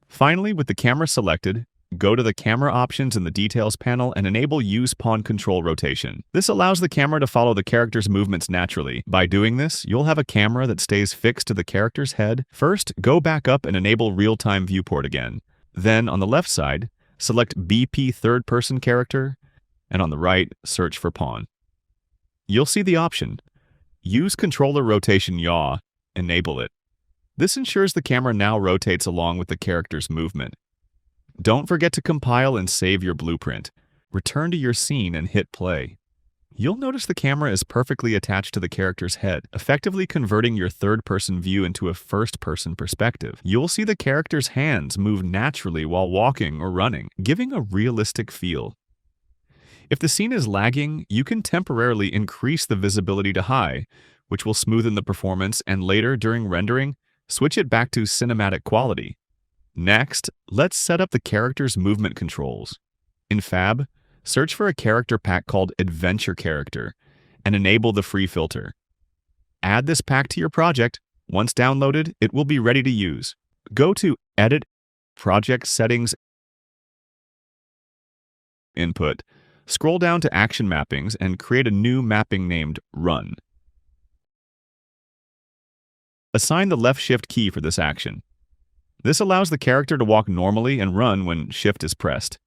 Finally, with the camera selected, go to the camera options in the Details panel and enable Use Pawn Control Rotation. This allows the camera to follow the character's movements naturally. By doing this, you'll have a camera that stays fixed to the character's head. First, go back up and enable Real-Time Viewport again. Then, on the left side, select BP third-person character, and on the right, search for pawn. You'll see the option. Use Controller Rotation Yaw. Enable it. This ensures the camera now rotates along with the character's movement. Don't forget to compile and save your blueprint. Return to your scene and hit play. You'll notice the camera is perfectly attached to the character's head, effectively converting your third-person view into a first-person perspective. You'll see the character's hands move naturally while walking or running, giving a realistic feel. If the scene is lagging, you can temporarily increase the visibility to high, which will smoothen the performance, and later, during rendering, switch it back to cinematic quality. Next, let's set up the character's movement controls. In Fab, search for a character pack called Adventure Character and enable the free filter. Add this pack to your project. Once downloaded, it will be ready to use. Go to Edit, Project Settings, Input. Scroll down to Action Mappings and create a new mapping named Run. Assign the left shift key for this action. This allows the character to walk normally and run when shift is pressed.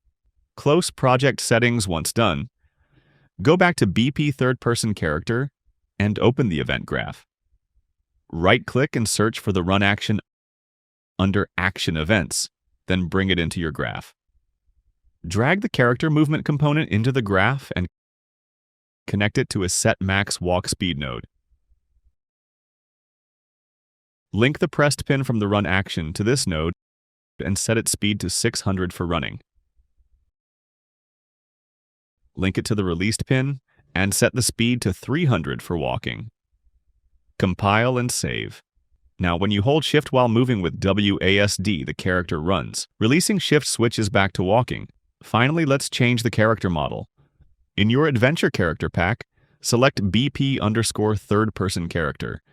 Close project settings once done. Go back to BP third-person character and open the event graph. Right-click and search for the run action under Action Events, then bring it into your graph. Drag the character movement component into the graph and connect it to a set max walk speed node. Link the pressed pin from the run action to this node and set its speed to 600 for running. Link it to the released pin and set the speed to 300 for walking. Compile and save. Now, when you hold shift while moving with WASD, the character runs. Releasing shift switches back to walking. Finally, let's change the character model. In your Adventure Character pack, select BP _ third-person character.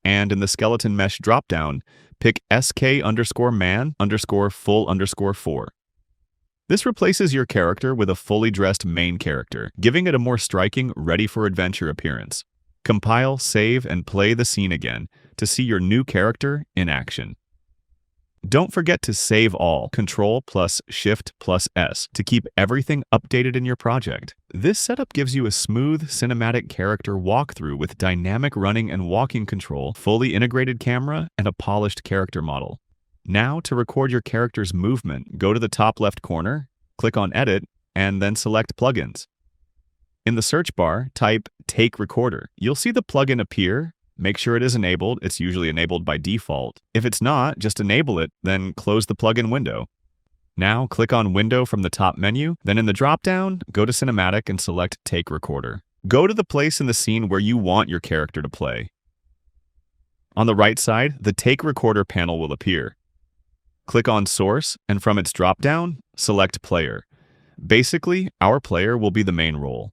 And in the Skeleton Mesh dropdown, pick SK _ man _ full _ 4. This replaces your character with a fully dressed main character, giving it a more striking, ready-for-adventure appearance. Compile, save, and play the scene again to see your new character in action. Don't forget to save all, Ctrl plus Shift plus S, to keep everything updated in your project. This setup gives you a smooth cinematic character walkthrough with dynamic running and walking control, fully integrated camera, and a polished character model. Now, to record your character's movement, go to the top left corner, click on Edit, and then select Plugins. In the search bar, type Take Recorder. You'll see the plugin appear. Make sure it is enabled. It's usually enabled by default. If it's not, just enable it, then close the plugin window. Now, click on Window from the top menu, then in the drop-down, go to Cinematic and select Take Recorder. Go to the place in the scene where you want your character to play. On the right side, the Take Recorder panel will appear. Click on Source, and from its drop-down, select Player. Basically, our player will be the main role.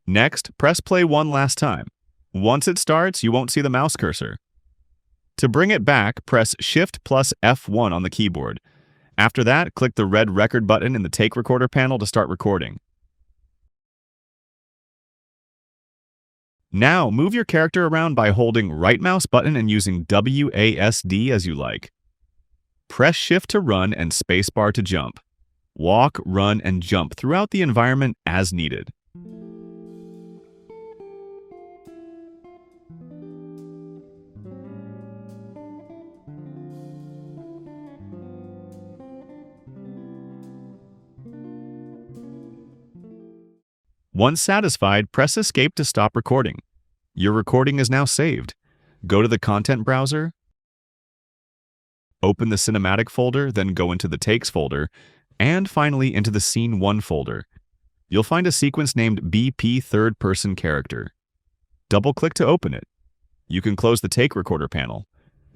Next, press play one last time. Once it starts, you won't see the mouse cursor. To bring it back, press Shift plus F1 on the keyboard. After that, click the red record button in the Take Recorder panel to start recording. Now, move your character around by holding right mouse button and using WASD as you like. Press Shift to run and spacebar to jump. Walk, run, and jump throughout the environment as needed. Once satisfied, press Escape to stop recording. Your recording is now saved. Go to the Content browser, open the Cinematic folder, then go into the Takes folder, and finally into the Scene 1 folder. You'll find a sequence named BP Third Person Character. Double-click to open it. You can close the Take Recorder panel.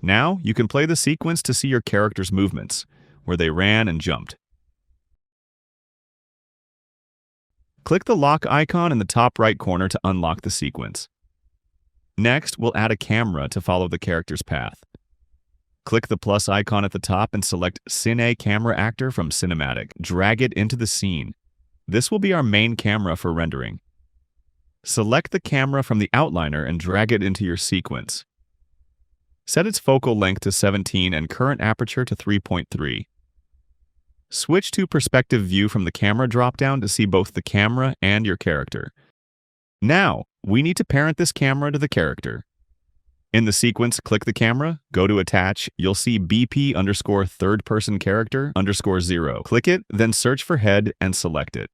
Now, you can play the sequence to see your character's movements, where they ran and jumped. Click the lock icon in the top right corner to unlock the sequence. Next, we'll add a camera to follow the character's path. Click the plus icon at the top and select Cine Camera Actor from Cinematic. Drag it into the scene. This will be our main camera for rendering. Select the camera from the outliner and drag it into your sequence. Set its focal length to 17 and current aperture to 3.3. Switch to perspective view from the camera dropdown to see both the camera and your character. Now, we need to parent this camera to the character. In the sequence, click the camera, go to Attach, you'll see BP underscore third person character underscore 0. Click it, then search for head and select it.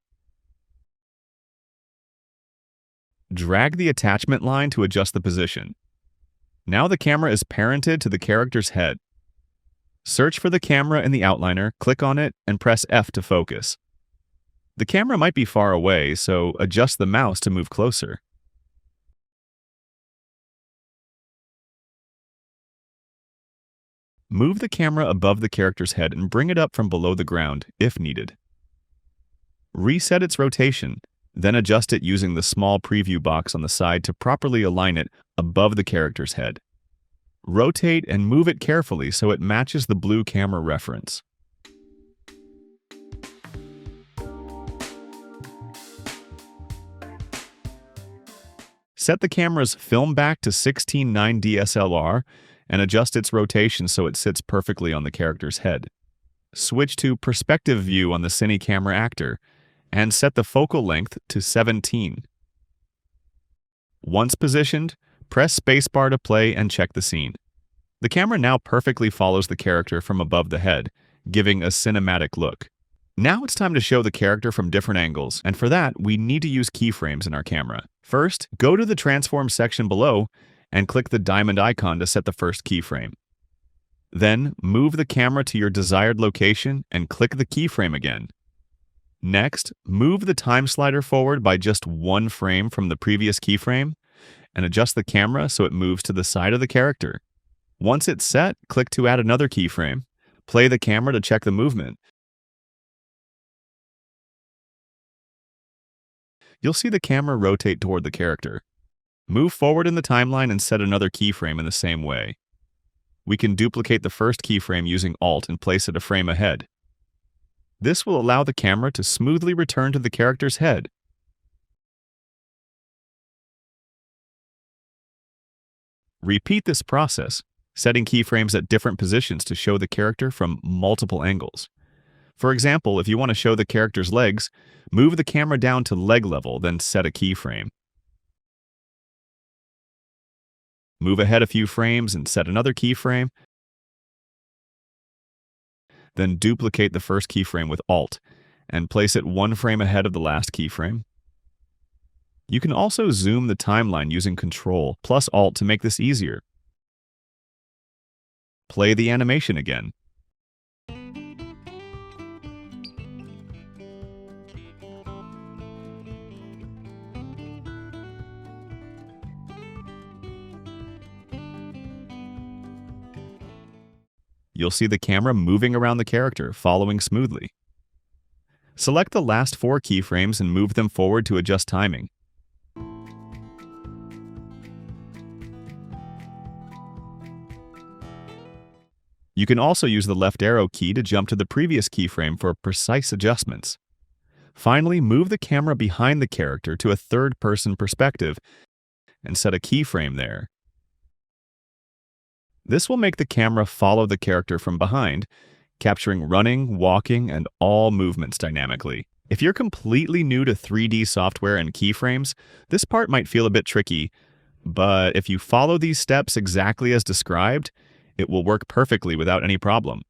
Drag the attachment line to adjust the position. Now the camera is parented to the character's head. Search for the camera in the outliner, click on it, and press F to focus. The camera might be far away, so adjust the mouse to move closer. Move the camera above the character's head and bring it up from below the ground, if needed. Reset its rotation, then adjust it using the small preview box on the side to properly align it above the character's head. Rotate and move it carefully so it matches the blue camera reference. Set the camera's film back to 16:9 DSLR and adjust its rotation so it sits perfectly on the character's head. Switch to perspective view on the Cine Camera Actor and set the focal length to 17. Once positioned, press spacebar to play and check the scene. The camera now perfectly follows the character from above the head, giving a cinematic look. Now it's time to show the character from different angles, and for that, we need to use keyframes in our camera. First, go to the Transform section below and click the diamond icon to set the first keyframe. Then, move the camera to your desired location and click the keyframe again. Next, move the time slider forward by just one frame from the previous keyframe and adjust the camera so it moves to the side of the character. Once it's set, click to add another keyframe. Play the camera to check the movement. You'll see the camera rotate toward the character. Move forward in the timeline and set another keyframe in the same way. We can duplicate the first keyframe using Alt and place it a frame ahead. This will allow the camera to smoothly return to the character's head. Repeat this process, setting keyframes at different positions to show the character from multiple angles. For example, if you want to show the character's legs, move the camera down to leg level, then set a keyframe. Move ahead a few frames and set another keyframe. Then duplicate the first keyframe with Alt and place it one frame ahead of the last keyframe. You can also zoom the timeline using Ctrl plus Alt to make this easier. Play the animation again. You'll see the camera moving around the character, following smoothly. Select the last 4 keyframes and move them forward to adjust timing. You can also use the left arrow key to jump to the previous keyframe for precise adjustments. Finally, move the camera behind the character to a third-person perspective and set a keyframe there. This will make the camera follow the character from behind, capturing running, walking, and all movements dynamically. If you're completely new to 3D software and keyframes, this part might feel a bit tricky, but if you follow these steps exactly as described, it will work perfectly without any problem.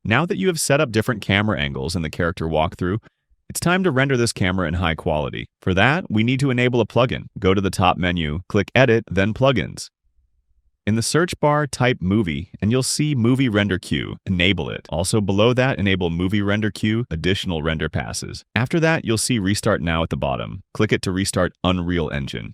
Now that you have set up different camera angles in the character walkthrough, it's time to render this camera in high quality. For that, we need to enable a plugin. Go to the top menu, click Edit, then Plugins. In the search bar, type Movie, and you'll see Movie Render Queue. Enable it. Also below that, enable Movie Render Queue, additional render passes. After that, you'll see Restart Now at the bottom. Click it to restart Unreal Engine.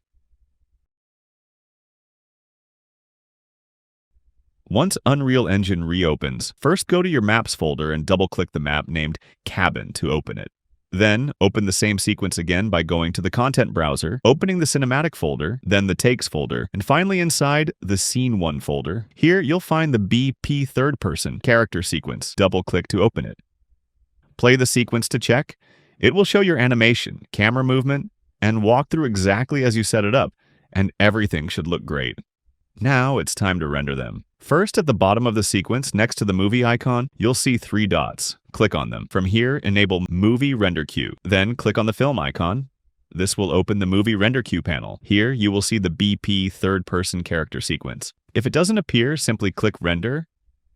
Once Unreal Engine reopens, first go to your Maps folder and double-click the map named Cabin to open it. Then, open the same sequence again by going to the Content browser, opening the Cinematic folder, then the Takes folder, and finally inside the Scene 1 folder. Here, you'll find the BP third-person character sequence. Double-click to open it. Play the sequence to check. It will show your animation, camera movement, and walk through exactly as you set it up, and everything should look great. Now, it's time to render them. First, at the bottom of the sequence, next to the movie icon, you'll see 3 dots. Click on them. From here, enable Movie Render Queue. Then, click on the film icon. This will open the Movie Render Queue panel. Here, you will see the BP third-person character sequence. If it doesn't appear, simply click Render,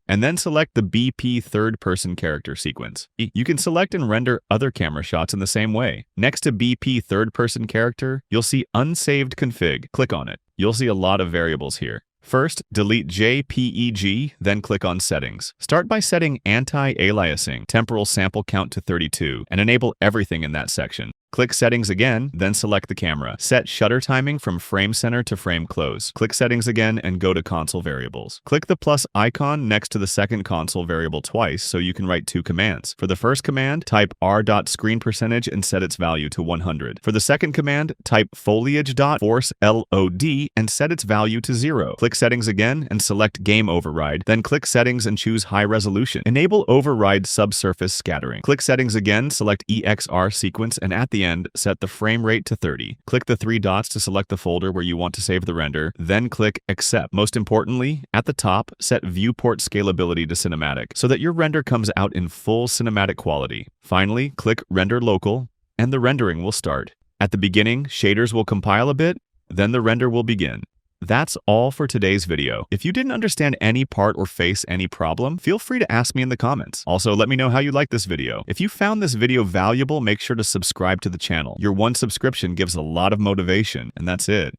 and then select the BP third-person character sequence. You can select and render other camera shots in the same way. Next to BP third-person character, you'll see Unsaved Config. Click on it. You'll see a lot of variables here. First, delete JPEG, then click on Settings. Start by setting Anti-Aliasing, Temporal Sample Count to 32, and enable everything in that section. Click Settings again, then select the camera. Set shutter timing from frame center to frame close. Click Settings again and go to Console Variables. Click the plus icon next to the second console variable twice so you can write 2 commands. For the first command, type r.screen% and set its value to 100. For the second command, type foliage.force LOD and set its value to 0. Click Settings again and select Game Override, then click Settings and choose High Resolution. Enable Override Subsurface Scattering. Click Settings again, select EXR Sequence, and at the end, set the frame rate to 30. Click the 3 dots to select the folder where you want to save the render, then click Accept. Most importantly, at the top, set Viewport Scalability to Cinematic so that your render comes out in full cinematic quality. Finally, click Render Local, and the rendering will start. At the beginning, shaders will compile a bit, then the render will begin. That's all for today's video. If you didn't understand any part or face any problem, feel free to ask me in the comments. Also, let me know how you liked this video. If you found this video valuable, make sure to subscribe to the channel. Your one subscription gives a lot of motivation, and that's it.